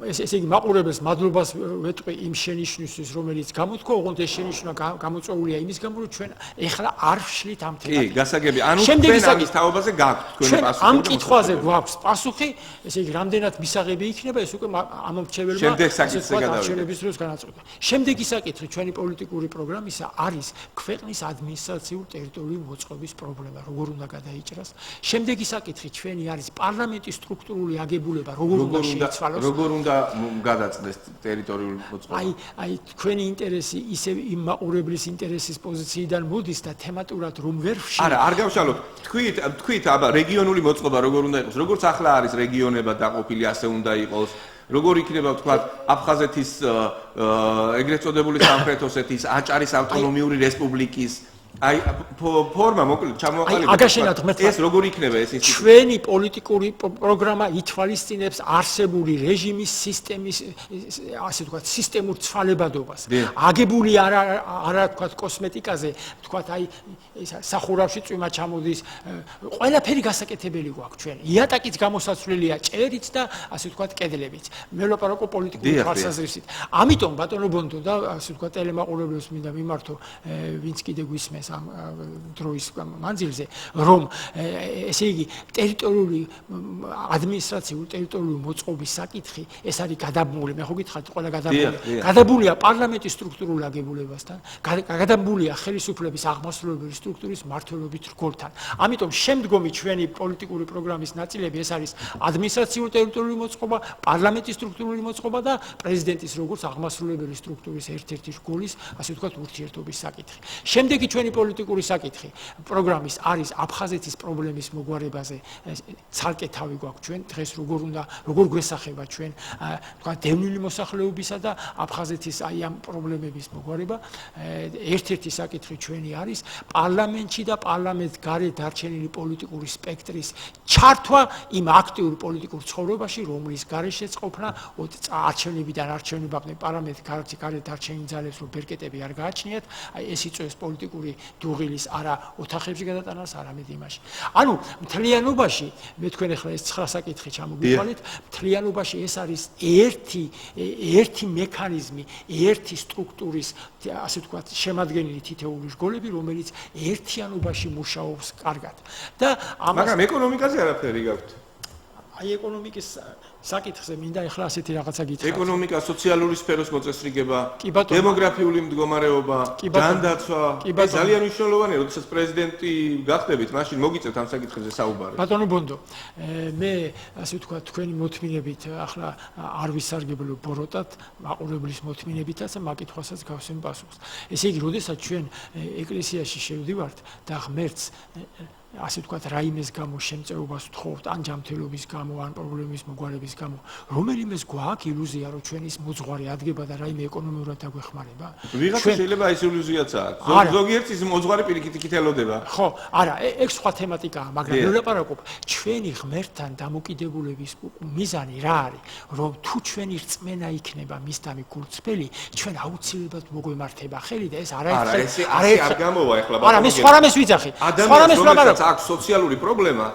ესე იგი მაყურებელს მადლობას ვეტყვი იმ შენიშვნისთვის, რომელიც გამოთქვა, ოღონდ ეს შენიშვნა გამოწვეულია იმის გამო, რომ ჩვენ ეხლა არ ვშლით ამ თემას. კი, გასაგები. ანუ თქვენ ამის თაობაზე გაქვთ თქვენი პასუხი. ამ კითხვაზე გვაქვს პასუხი, ესე იგი რამდენად მისაღები იქნება, ეს უკვე ამომრჩეველმა შემდეგ საკითხზე გადავიდეთ. დროს განაწყვეტა. შემდეგი საკითხი ჩვენი პოლიტიკური პროგრამისა არის ქვეყნის ადმინისტრაციულ ტერიტორიულ მოწყობის პრობლემა, როგორ უნდა გადაიჭრას. შემდეგი საკითხი ჩვენი არის პარლამენტის სტრუქტურული აგებულება, როგორ უნდა შეიცვალოს. როგორ უნდა გადაწყდეს ტერიტორიული მოწყობა. აი თქვენი ინტერესი ისევ იმ მაყურებლის ინტერესის პოზიციიდან მოდის და თემატურად რომ ვერ ვშლით. არა, არ გავშალოთ. თქვით, აბა რეგიონული მოწყობა როგორ უნდა იყოს? როგორც ახლა არის რეგიონებად დაყოფილი, ასე უნდა იყოს. როგორ იქნება თქვა აფხაზეთის ეგრეთ წოდებული სამხრეთ ოსეთის აჭარის ავტონომიური რესპუბლიკის აი ფორმა მოკლედ ჩამოაყალიბეთ ეს როგორ იქნება ეს ინსტიტუტი ჩვენი პოლიტიკური პროგრამა ითვალისწინებს არსებული რეჟიმის სისტემის ასე ვთქვათ სისტემურ ცვალებადობას აგებული არა ვთქვათ კოსმეტიკაზე ვთქვათ აი სახურავში წვიმა ჩამოდის ყველაფერი გასაკეთებელი გვაქვს ჩვენ იატაკიც გამოსაცვლელია ჭერიც და ასე ვთქვათ კედლებიც მე ვლაპარაკო პოლიტიკური თვალსაზრისით ამიტომ ბატონო ბონდო და ასე ვთქვათ ტელემაყურებლებს მინდა მიმართო ვინც კიდე გვისმენს აკეთეს ამ დროის მანძილზე, რომ ესე იგი ტერიტორიული ადმინისტრაციული ტერიტორიული მოწყობის საკითხი ეს არის გადაბმული, მე ხო გითხარით, ყველა გადაბმულია პარლამენტის სტრუქტურულ აგებულებასთან, გადაბმულია ხელისუფლების აღმასრულებელი სტრუქტურის მმართველობით რგოლთან. ამიტომ შემდგომი ჩვენი პოლიტიკური პროგრამის ნაწილები ეს არის ადმინისტრაციული ტერიტორიული მოწყობა, პარლამენტის სტრუქტურული მოწყობა და პრეზიდენტის როგორც აღმასრულებელი სტრუქტურის ერთ-ერთი რგოლის, ასე ვთქვათ, ურთიერთობის საკითხი. შემდეგი ჩვენი პოლიტიკური საკითხი პროგრამის არის აფხაზეთის პრობლემის მოგვარებაზე ცალკე თავი გვაქვს ჩვენ დღეს როგორ გვესახება ჩვენ თქვა დევნილი მოსახლეობისა და აფხაზეთის აი ამ პრობლემების მოგვარება. ერთ-ერთი საკითხი ჩვენი არის პარლამენტში და პარლამენტს გარეთ დარჩენილი პოლიტიკური სპექტრის ჩართვა იმ აქტიურ პოლიტიკურ ცხოვრებაში, რომლის გარეშეც ყოფნა არჩევნებიდან არჩევნებამდე პარლამენტს გარეთ დარჩენილი ძალებს რომ ბერკეტები არ გააჩნიათ, აი ეს იწვევს პოლიტიკური დუღილის არა ოთახებში გადატანას, არამედ იმაში. ანუ მთლიანობაში მე თქვენ ახლა ეს 9 საკითხი ჩამოგიყვანეთ, მთლიანობაში ეს არის ერთი მექანიზმი, ერთი სტრუქტურის, ასე ვთქვათ, შემადგენელი თითოეული რგოლები, რომელიც ერთიანობაში მუშაობს კარგად. და მაგრამ ეკონომიკაზე არაფერი გაქვთ. აი ეკონომიკის საკითხზე მინდა ახლა ასეთი რაღაცა გითხრათ. ეკონომიკა, სოციალური სფეროს მოწესრიგება, დემოგრაფიული მდგომარეობა, ჯანდაცვა, ეს ძალიან მნიშვნელოვანია, როდესაც პრეზიდენტი გახდებით, მაშინ მოგიწევთ ამ საკითხებზე საუბარი. ბატონო ბონდო, მე ასე ვთქვათ, თქვენი მოთმინებით ახლა არ ვისარგებლო ბოროტად, მაყურებლის მოთმინებითაც და მაკითხვასაც გავსვენ პასუხს. ესე იგი, როდესაც ჩვენ ეკლესიაში შევდივართ და ღმერთს ასე ვთქვათ, რაიმეს გამო შემწეობას ვთხოვთ, ან ჯანმრთელობის გამო, ან პრობლემის მოგვარების გამო, რომელიმეს გვაქვს ილუზია, რომ ჩვენ ის მოძღვარი ადგება და რაიმე ეკონომიურად დაგვეხმარება? ვიღაცა შეიძლება ეს ილუზიაც აქვს. ზოგიერთ ის მოძღვარი პირიქით იქით ელოდება. ხო, არა, ეგ სხვა თემატიკაა, მაგრამ მე ვლაპარაკობ, ჩვენი ღმერთთან დამოკიდებულების მიზანი რა არის? რომ თუ ჩვენი რწმენა იქნება მისდამი გულწრფელი, ჩვენ აუცილებლად მოგვემართება ხელი და ეს არაერთხელ არ გამოვა ახლა ბატონო. არა, მე სხვა რამეს ვიძახი. სხვა რამეს ვლაპარაკობ. აქვს სოციალური პრობლემა,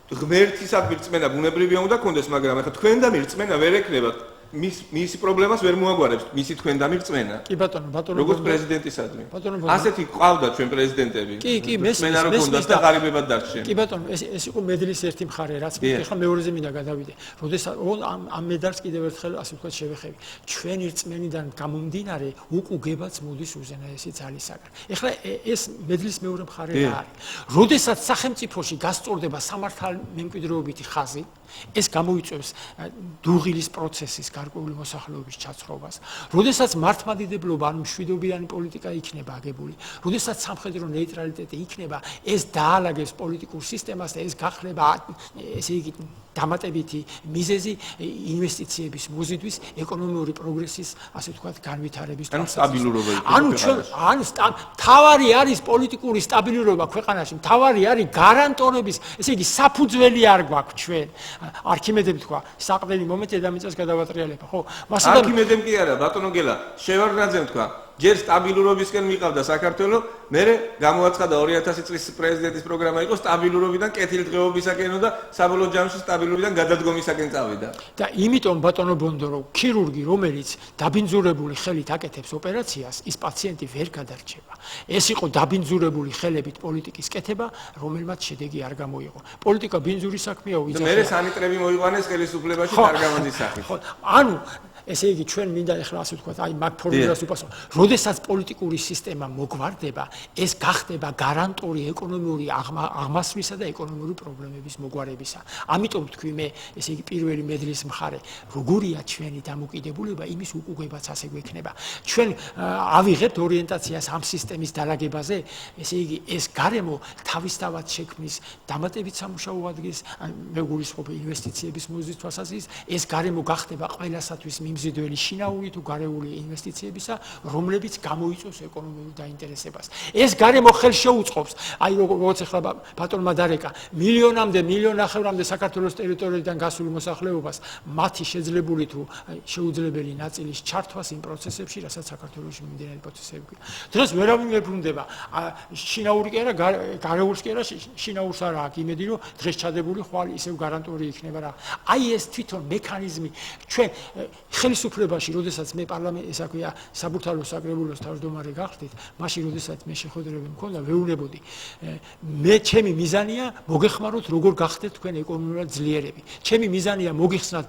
ღმერთისადმი რწმენა ბუნებრივია უნდა გქონდეს, მაგრამ ახლა თქვენდამი რწმენა ვერ ექნება, მისი პრობლემას ვერ მოაგვარებს, მისი თქვენდამი რწმენა. კი ბატონო, როგორც პრეზიდენტისადმი. ასეთი ყავდა ჩვენ პრეზიდენტები. კი, რწმენა რო გქონდათ და ღარიბებად დარჩენ. კი ბატონო, ეს იყო მედლის ერთი მხარე, რაც მე ახლა მეორეზე მინდა გადავიდე. როდესაც ამ მედალს კიდევ ერთხელ ასე ვთქვათ შევეხები. ჩვენი რწმენიდან გამომდინარე უკუგებაც მოდის უზენაესი ძალისაგან. ახლა ეს მედლის მეორე მხარე რა არის? როდესაც სახელმწიფოში გასწორდება სამართალმემკვიდრეობითი ხაზი, ეს გამოიწვევს დუღილის პროცესის გარკვეული მოსახლეობის ჩაცხრობას. როდესაც მართლმადიდებლობა ან მშვიდობიანი პოლიტიკა იქნება აგებული, როდესაც სამხედრო ნეიტრალიტეტი იქნება, ეს დაალაგებს პოლიტიკურ სისტემას და ეს გახდება ესე იგი დამატებითი მიზეზი ინვესტიციების მოზიდვის, ეკონომიური პროგრესის, ასე ვთქვათ, განვითარების სტაბილურობა. ანუ ჩვენ თავარი არის პოლიტიკური სტაბილურობა ქვეყანაში, თავარი არის გარანტორების, ესე იგი საფუძველი არ გვაქვს ჩვენ. არქიმედემ თქვა, საყრდენი მომენტი დედამიწას გადავატრიალება, ხო? არქიმედემ კი არა, ბატონო გელა, შევარდნაძემ თქვა, ჯერ სტაბილურობისკენ მიყავდა საქართველო, მერე გამოაცხადა 2000 წლის პრეზიდენტის პროგრამა იყო სტაბილურობიდან კეთილდღეობისაკენო და საბოლოო ჯამში სტაბილურობიდან გადადგომისაკენ წავიდა. და იმიტომ ბატონო ბონდო, რომ ქირურგი, რომელიც დაბინძურებული ხელით აკეთებს ოპერაციას, ის პაციენტი ვერ გადარჩება. ეს იყო დაბინძურებული ხელებით პოლიტიკის კეთება, რომელმაც შედეგი არ გამოიღო. პოლიტიკა ბინძურის საქმეა, და მერე სანიტრები მოიყვანეს ხელისუფლებაში დარგავანძის სახით. ანუ ესე იგი ჩვენ მინდა ახლა ასე ვთქვათ, აი მაგ ფორმულას უპასუხო. როდესაც პოლიტიკური სისტემა მოგვარდება, ეს გახდება გარანტორი ეკონომიური აღმასვლისა და ეკონომიური პრობლემების მოგვარებისა. ამიტომ თქვი მე, ესე იგი პირველი მედლის მხარე, როგორია ჩვენი დამოკიდებულება, იმის უკუგებაც ასე გვექნება. ჩვენ ავიღებთ ორიენტაციას ამ სისტემის დალაგებაზე, ესე იგი ეს გარემო თავისთავად შექმნის დამატებით სამუშაო ადგილს, მე გულისხმობ ინვესტიციების მოზიდვის თვალსაზრისით, ეს გარემო გახდება ყველასათვის მიმზიდველი შინაური თუ გარეული ინვესტიციებისა, რომლებიც გამოიწვევს ეკონომიურ დაინტერესებას. ეს გარემო ხელს შეუწყობს, აი როგორც ახლა ბატონმა დარეკა, მილიონამდე, მილიონ ნახევრამდე საქართველოს ტერიტორიიდან გასული მოსახლეობას მათი შეძლებული თუ შეუძლებელი ნაწილის ჩართვას იმ პროცესებში, რასაც საქართველოში მიმდინარე პროცესები ქვია. დღეს ვერავინ ვერ ბრუნდება. შინაური კი არა, გარეულს კი არა, შინაურს არა აქვს იმედი, რომ დღეს ჩადებული ხვალ ისევ გარანტორი იქნება რა. აი ეს თვითონ მექანიზმი ჩვენ ხელისუფლებაში, როდესაც მე პარლამენტ ისა ქვია საბურთალოს საკრებულოს თავმჯდომარე გახდით, მაშინ როდესაც მე შეხვედრები მქონდა, ვეუბნებოდი მე ჩემი მიზანია მოგეხმაროთ როგორ გახდეთ თქვენ ეკონომიკურად ძლიერები. ჩემი მიზანია მოგიხსნათ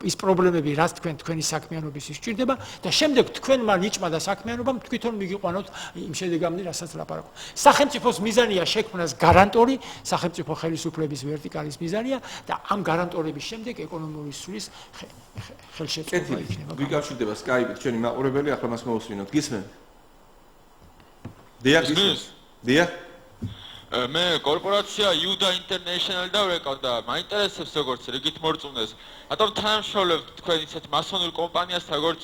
ის პრობლემები, რაც თქვენი საქმიანობის ისჭირდება და შემდეგ თქვენმა ნიჭმა და საქმიანობამ თვითონ მიგიყვანოთ იმ შედეგამდე, რასაც ლაპარაკობ. სახელმწიფოს მიზანია შექმნას გარანტორი, სახელმწიფო ხელისუფლების ვერტიკალის მიზანია და ამ გარანტორების შემდეგ ეკონომიკური სულის ხელშეწყობა იქნება. ვიკავშირდება Skype-ით ჩვენი მაყურებელი, ახლა მას მოусვინოთ. გისმენთ? დიახ, დიახ. მე კორპორაცია Yuda International და ვეკავ და მაინტერესებს როგორც რიგით მორწმუნეს. რატომ თანამშრომლებთ თქვენ ისეთ მასონურ კომპანიასთან როგორც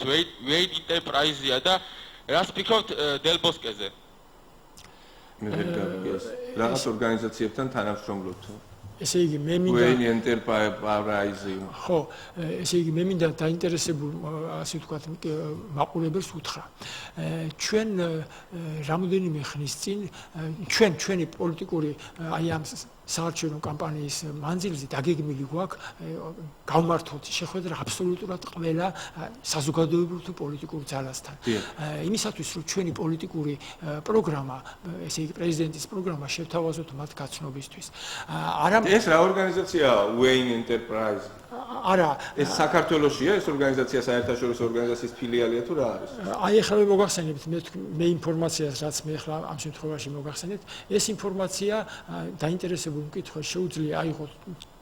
Wayne Enterprise-ია და რას ფიქრობთ Del Bosque-ზე? მე ვერ გავიგეს. რაღაც ორგანიზაციებთან თანამშრომლობთ? ესე იგი მე მინდა Wayne Enterprise. ხო, ესე იგი მე მინდა დაინტერესებულ ასე ვთქვათ მაყურებელს უთხრა. ჩვენ რამოდენიმე ხნის წინ ჩვენი პოლიტიკური აი ამ საარჩევნო კამპანიის მანძილზე დაგეგმილი გვაქვს გავმართოთ შეხვედრა აბსოლუტურად ყველა საზოგადოებრივ თუ პოლიტიკურ ძალასთან. იმისათვის რომ ჩვენი პოლიტიკური პროგრამა, ესე იგი პრეზიდენტის პროგრამა შევთავაზოთ მათ გაცნობისთვის. ეს რა ორგანიზაციაა Wayne Enterprise? არა, ეს საქართველოშია ეს ორგანიზაცია, საერთაშორისო ორგანიზაციის ფილიალია თუ რა არის? აი ახლა მე მოგახსენებთ მე ინფორმაციას რაც მე ახლა ამ შემთხვევაში მოგახსენებთ, ეს ინფორმაცია დაინტერესებულ მკითხველს შეუძლია აიღოს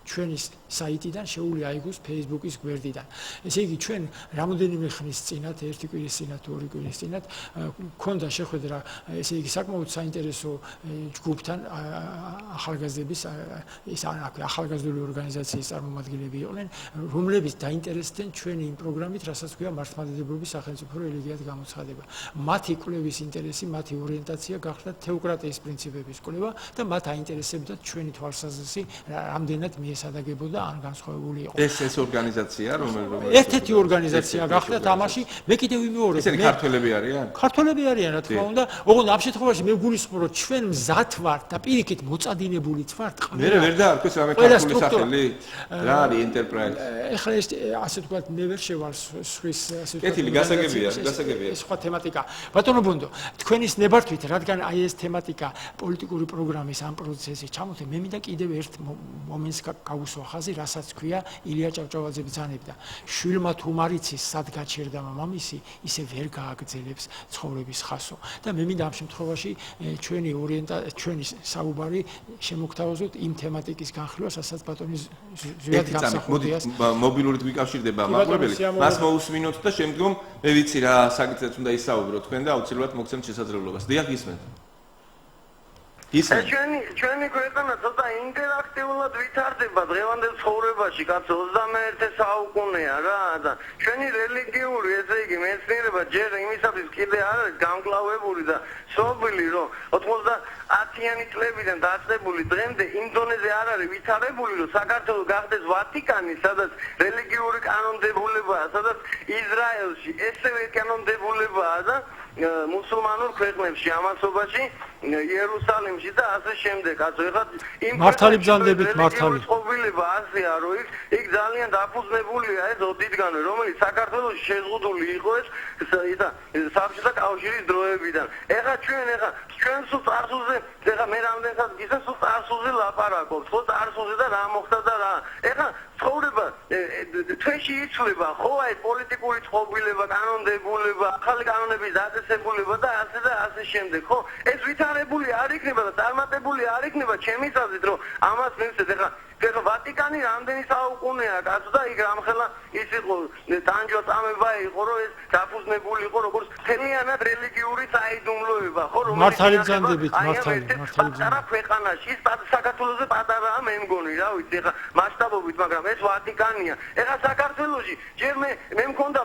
ჩვენი საიტიდან, შეუძლია აიღოს Facebook-ის გვერდიდან. ესე იგი ჩვენ რამოდენიმე ხნის წინათ, ერთი კვირის წინათ, ორი კვირის წინათ მქონდა შეხვედრა, ესე იგი საკმაოდ საინტერესო ჯგუფთან ახალგაზრდების ის ახალგაზრდული ორგანიზაციის წარმომადგენლები იყვნენ, რომლებიც დაინტერესდნენ ჩვენი იმ პროგრამით, რასაც ქვია მართლმადიდებლობის სახელმწიფო რელიგიად გამოცხადება. მათი კვლევის ინტერესი, მათი ორიენტაცია გახდა თეოკრატიის პრინციპების კვლევა და მათ აინტერესებდა ჩვენი თვალსაზრისი რამდენად მიესადაგებოდა ან განსხვავებული იყო. ეს ორგანიზაცია, რომელიც ერთ-ერთი ორგანიზაცია გახდა თამაში, მე კიდევ ვიმეორებ. ესენი ქართველები არიან? ქართველები არიან, რა თქმა უნდა. ოღონდ ამ შემთხვევაში მე გულისხმობ, რომ ჩვენ მზად ვართ და პირიქით მოწადინებულიც ვართ. მე ვერ დაარქვეს რამე ქართული სახელი. რა არის Enterprise? ეხლა ეს ასე ვთქვათ, მე ვერ შევალ სხვის ასე ვთქვათ. კეთილი, გასაგებია. ეს სხვა თემატიკა. ბატონო ბუნდო, თქვენის ნებართვით, რადგან აი ეს თემატიკა პოლიტიკური პროგრამის ამ პროცესში ჩამოთე, მე მინდა კიდევ ერთ მომენტს გავუსვა ხაზი, რასაც ქვია ილია ჭავჭავაძე ბრძანებდა. შვილმა თუ მარიცის სად გაჩერდა მამამისი, ისე ვერ გააგრძელებს ცხოვრების ხასო. და მე მინდა ამ შემთხვევაში ჩვენი საუბარი შემოგთავაზოთ იმ თემატიკის განხილვას, რასაც ბატონი ზვიად გამსახურდიას. მობილურით ვიკავშირდება მაყურებელი. მას მოусმინოთ და შემდგომ მე ვიცი რა საკითხებს უნდა ისაუბროთ თქვენ და აუცილებლად მოგცემთ შესაძლებლობას. დიახ, გისმენთ? ჩვენი ქვეყანა ცოტა ინტერაქტიულად ვითარდება დღევანდელ ცხოვრებაში, კაცო 21 საუკუნეა რა და ჩვენი რელიგიური, ესე იგი, მეცნიერება ჯერ იმისათვის კიდე არ არის გამკლავებული და სოფილი, რომ 90-იანი წლებიდან დაწყებული დღემდე იმ დონეზე არ არის ვითარებული, რომ საქართველო გახდეს ვატიკანი, სადაც რელიგიური კანონმდებობაა, სადაც ისრაელში ესევე კანონმდებობაა და მუსულმანურ ქვეყნებში, ამასობაში, იერუსალიმში და ასე შემდეგ. ასე ეხლა იმ მართალი ბრძანდებით მართალი. ყოფილება ასეა, რომ იქ ძალიან დაფუძნებულია ეს ოდითგანვე, რომელიც საქართველოში შეზღუდული იყო ეს საბჭოთა კავშირის დროებიდან. ეხლა ჩვენ სულ წარსულზე, ეხლა მე რამდენსაც გისმენთ, სულ წარსულზე ლაპარაკობთ, ხო წარსულზე და რა მოხდა და რა. ეხლა ცხოვრება ჩვენში იცვლება, ხო აი პოლიტიკური წყობილება, კანონმდებობება, ახალი კანონების დაწესებულება და ასე შემდეგ, ხო? ეს ვითარებული არ იქნება და წარმატებული არ იქნება ჩემი აზრით, რომ ამას მივცეთ ეხლა ვატიკანი რამდენი საუკუნეა კაცო და იქ რამხელა ის იყო ტანჯვა წამება იყო, რომ ეს დაფუძნებული იყო როგორც თემიანად რელიგიური საიდუმლოება, ხო? მართალი ბრძანდებით, მართალი პატარა ქვეყანაში, ის საქართველოზე პატარაა მე მგონი, რა ვიცი, ეხლა მასშტაბობით, მაგრამ ეს ვატიკანია. ეხლა საქართველოში ჯერ მე მქონდა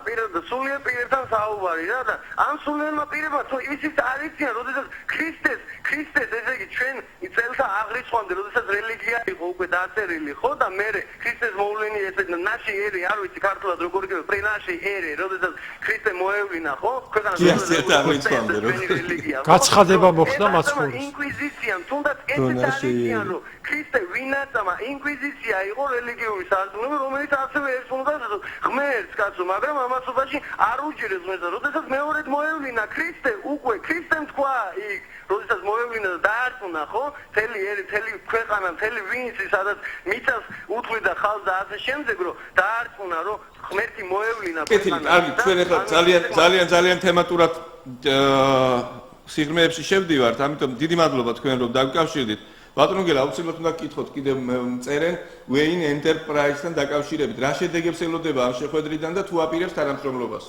სულიერ პირებთან საუბარი რა და ამ სულიერმა პირებმა ისიც არ იციან, როდესაც ქრისტეს ესე იგი ჩვენ წელთა აღრიცხვამდე, როდესაც რელიგია იყო უკვე დაწერილი, ხო და მე ქრისტეს მოვლენი ესე ნაში ერი, არ ვიცი ქართულად როგორ იქნება, პრინაში ერი, როდესაც ქრისტე მოევლინა ხო? გაცხადება მოხდა მაცხოვრის. ინკვიზიციამ თუნდაც ესეც არიან რომ ქრისტე ვინაცამა ინკვიზიცია იყო რელიგიური საზოგადოება რომელიც ასევე ეძღვნოდა ღმერთს კაცო მაგრამ ამასობაში არ უჭირეს ღმერთს როდესაც მეორედ მოევლინა ქრისტე უკვე ქრისტემ თქვა იქ როდესაც მოევლინა და დაარწმუნა ხო თელი ქვეყანა თელი ვინცი სადაც მიწას უთვლიდა ხალხს და ასე შემდეგ რომ დაარწმუნა რომ ღმერთი მოევლინა კეთილი კარგი ჩვენ ახლა ძალიან თემატურად სიღრმეებში შევდივართ ამიტომ დიდი მადლობა თქვენ რომ დაგვიკავშირდით ბატონო გელა აუცილებლად უნდა გკითხოთ კიდევ წერენ Wayne Enterprise-თან დაკავშირებით რა შედეგებს ელოდება ამ შეხვედრიდან და თუ აპირებს თანამშრომლობას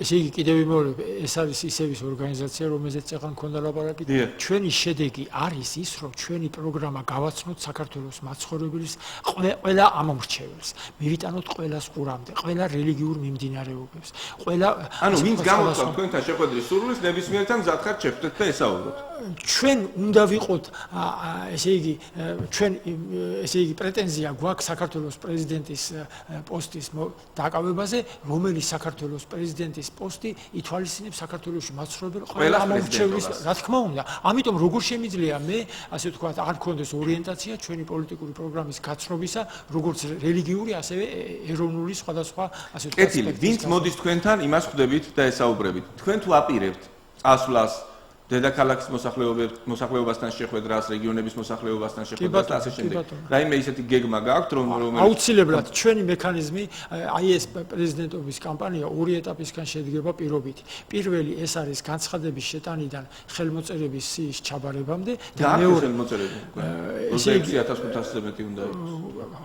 ესე იგი კიდევ ვიმეორებ ეს არის ისევის ორგანიზაცია რომელზეც წეგან მქონდა ლაპარაკი ჩვენი შედეგი არის ის რომ ჩვენი პროგრამა გავაცნოთ საქართველოს მაცხოვრებლის ყველა ამომრჩეველს მივიტანოთ ყველას ყურამდე ყველა რელიგიურ მიმდინარეობებს ყველა ანუ ვინც გამოცხადდა თქვენთან შეხვედრის სურვილს ნებისმიერთან მზადხარ შეხვდეთ და ესაუბროთ ჩვენ უნდა ვიყოთ ესე იგი ჩვენ ესე იგი პრეტენზია გვაქვს საქართველოს პრეზიდენტის პოსტის დაკავებაზე რომელიც საქართველოს პრეზიდენტის პოსტი ითვალისწინებს საქართველოში მაცხოვრებელ ყველა ამომრჩევლის რა თქმა უნდა ამიტომ როგორ შემიძლია მე ასე ვთქვათ არ გქონდეს ორიენტაცია ჩვენი პოლიტიკური პროგრამის გაცნობისა როგორც რელიგიური ასევე ეროვნული სხვადასხვა ასე ვთქვათ კეთილი ვინც მოდის თქვენთან იმას ხვდებით და ესაუბრებით თქვენ თუ აპირებთ წასვლას დედაქალაქის მოსახლეობასთან შეხვედრას, რეგიონების მოსახლეობასთან შეხვედრას და ასე შემდეგ. რაიმე ისეთი გეგმა გაქვთ, რომ აუცილებლად ჩვენი მექანიზმი, აი ეს პრეზიდენტობის კამპანია ორი ეტაპისგან შედგება პირობით. პირველი ეს არის განცხადების შეტანიდან ხელმოწერების სიის ჩაბარებამდე და მეორე ხელმოწერები. 26500-ზე მეტი უნდა იყოს.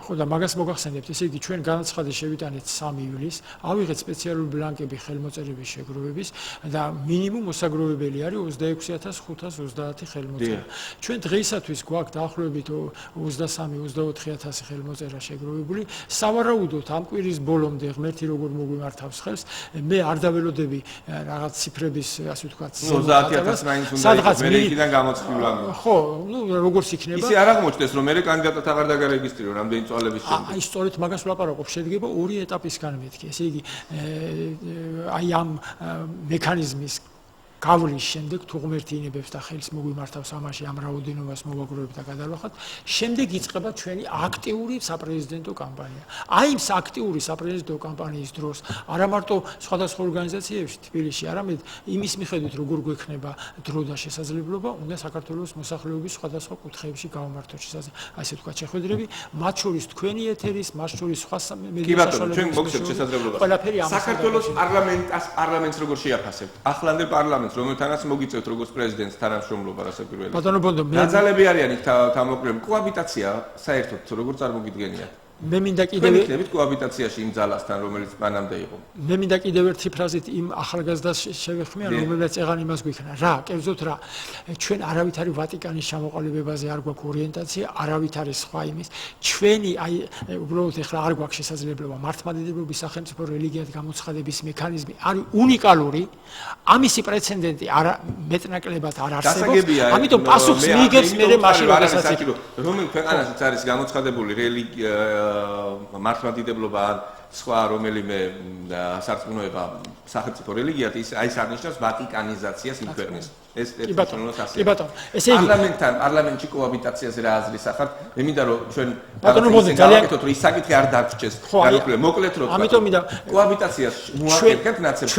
ხო და მაგას მოგახსენებთ, ესე იგი ჩვენ განცხადი შევიტანეთ 3 ივლისს, ავიღეთ სპეციალური ბლანკები ხელმოწერების შეგროვების და მინიმუმ მოსაგროვებელი არის 26530 ხელმოწერა. ჩვენ დღეისათვის გვაქვს დაახლოებით 23-24000 ხელმოწერა შეგროვებული. სავარაუდოდ ამ კვირის ბოლომდე ღმერთი როგორ მოგვიმართავს ხელს, მე არ დაველოდები რაღაც ციფრების, ასე ვთქვათ, 30000 მაინც უნდა მე იქიდან გამოცხილა. ხო, ну როგორც იქნება. ისე არ აღმოჩნდეს რომ მე კანდიდატად აღარ დაგარეგისტრირო რამდენი წვალების შემდეგ. აი სწორედ მაგას ვლაპარაკობ, შედგება ორი ეტაპისგან მეთქი. ესე იგი აი ამ მექანიზმის გავლის შემდეგ თუ ღმერთი ინებებს და ხელს მოგვიმართავს ამაში ამ რაოდენობას მოვაგროვებთ და გადავახოთ, შემდეგ იწყება ჩვენი აქტიური საპრეზიდენტო კამპანია. აი ეს აქტიური საპრეზიდენტო კამპანიის დროს არა მარტო სხვადასხვა ორგანიზაციებში თბილისში, არამედ იმის მიხედვით როგორ გვექნება დრო და შესაძლებლობა, უნდა საქართველოს მოსახლეობის სხვადასხვა კუთხეებში გავამართოთ ასე ვთქვათ შეხვედრები, მათ შორის თქვენი ეთერის, მათ შორის სხვა მედია საშუალებების საქართველოს პარლამენტს როგორ შეაფასებთ? ახლანდელ პარლამენტს რომელთანაც მოგიწევთ როგორც პრეზიდენტს თანამშრომლობა რასაკვირველია. ბატონო ბონდო, დაძალები არიან იქ თავმოყრილი. კოაბიტაცია საერთოდ როგორ წარმოგიდგენიათ? მე მინდა კიდევ ვიქნებით კოაბიტაციაში იმ ძალასთან რომელიც მანამდე იყო. მე მინდა კიდევ ერთი ფრაზით იმ ახალგაზრდას შევეხმია რომელიც ეღან იმას გვიქნა. რა, კერძოდ რა, ჩვენ არავით არის ვატიკანის ჩამოყალიბებაზე არ გვაქვს ორიენტაცია, არავით არის სხვა იმის. ჩვენი აი უბრალოდ ეხლა არ გვაქვს შესაძლებლობა მართლმადიდებლობის სახელმწიფო რელიგიად გამოცხადების მექანიზმი არის უნიკალური. ამისი პრეცედენტი მეტნაკლებად არ არსებობს. ამიტომ პასუხს მიიგებს მე მაშინ როდესაც რომელ ქვეყანაშიც არის გამოცხადებული რელიგია მართლმადიდებლობა ან სხვა რომელიმე სარწმუნოება სახელმწიფო რელიგიად ის აი აღნიშნავს ვატიკანიზაციას იმ ქვეყნის ეს ერთმანეთს ასე კი ბატონო ესე იგი პარლამენტში კოაბიტაციაზე რა აზრის ახალ მე მინდა რომ ჩვენ ბატონო მოდი ძალიან გაკეთოთ რომ ის საკითხი არ დარჩეს განუკლე მოკლედ რომ ამიტომ მინდა კოაბიტაციას მოახერხებთ ნაცებს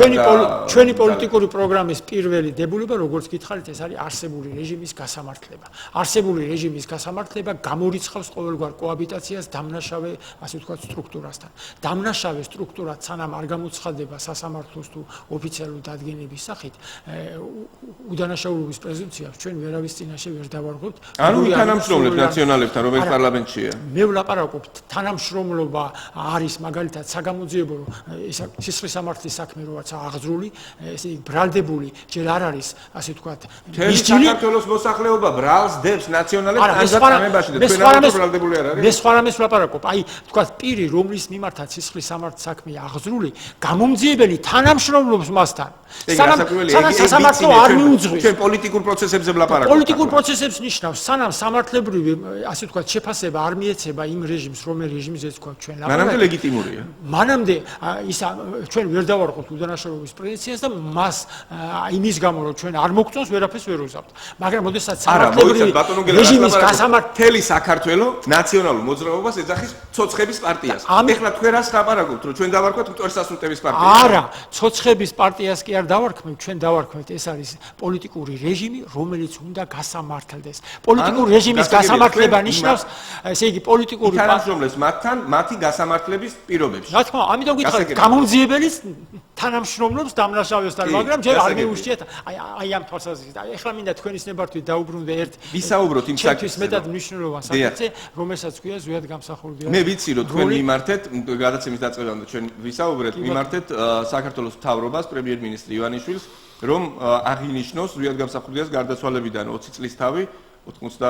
ჩვენი პოლიტიკური პროგრამის პირველი დებულება როგორც გითხარით ეს არის არსებული რეჟიმის გასამართლება არსებული რეჟიმის გასამართლება გამორიცხავს ყოველგვარ კოაბიტაციას დამნაშავე ასე ვთქვათ სტრუქტურასთან დამნაშავე სტრუქტურა სანამ არ გამოცხადება სასამართლოს თუ ოფიციალური დადგენების სახით უდანაშაულობის პრეზუმპციას ჩვენ ვერავის წინაშე ვერ დავარღვევთ. ანუ თანამშრომლებთ ნაციონალებთან, რომელიც პარლამენტშია. მე ვლაპარაკობ თანამშრომლობა არის მაგალითად საგამოძიებო ისა სისხლის სამართლის საქმე როცა აღძრული, ესე იგი ბრალდებული ჯერ არ არის, ასე ვთქვათ, მისჯილი საქართველოს მოსახლეობა ბრალს დებს ნაციონალებს კანდიდატებაში და თქვენ არ ბრალდებული არ არის. მე სხვა რამეს ვლაპარაკობ. აი, ვთქვათ, პირი, რომლის მიმართაც სისხლის სამართლის საქმე აღძრული, გამომძიებელი თანამშრომლობს მასთან. სანამ სასამართლო არ მიუძღვნა გულისხმის ჩვენ პოლიტიკურ პროცესებზე ვლაპარაკობთ. პოლიტიკურ პროცესებს ნიშნავს, სანამ სამართლებრივი, ასე ვთქვათ, შეფასება არ მიეცემა იმ რეჟიმს, რომელი რეჟიმზეც თქვა ჩვენ მანამდე ლეგიტიმურია. მანამდე ისა ჩვენ ვერ დავარყოთ უდანაშაულობის პრინციპს და მას იმის გამო რომ ჩვენ არ მოგწონს ვერაფერს ვერ უზავთ. მაგრამ ოდესაც სამართლებრივი რეჟიმის მთელი საქართველოს ნაციონალურ მოძრაობას ეძახის ცოცხების პარტიას. ეხლა თქვენ რას ლაპარაკობთ, რომ ჩვენ დავარქვათ მტვერსასუნთების პარტიას? არა, ცოცხების პარტიას კი არ დავარქმევთ, ჩვენ დავარქმევთ, ეს არის პოლიტიკური რეჟიმი, რომელიც უნდა გასამართლდეს. პოლიტიკური რეჟიმის გასამართლება ნიშნავს, ესე იგი პოლიტიკური თანამშრომლებს მათთან მათი გასამართლების პირობებში. რა თქმა უნდა, ამიტომ გითხრათ, გამომძიებელიც თანამშრომლობს დამნაშავესთან, მაგრამ ჯერ არ მიუშიათ აი ამ თვალსაზრისით. ეხლა მინდა თქვენის ნებართვით დაუბრუნდე ერთ ვისაუბროთ იმ საკითხს მეტად მნიშვნელოვან საკითხზე, რომელსაც ქვია ზვიად გამსახურდია. მე ვიცი რომ თქვენ მიმართეთ გადაცემის დაწყებამდე ჩვენ ვისაუბრეთ მიმართეთ საქართველოს მთავრობას პრემიერ-მინისტრი ივანიშვილს რომ აღინიშნოს ზვიად გამსახურდიას გარდაცვალებიდან 20 წლის თავი 90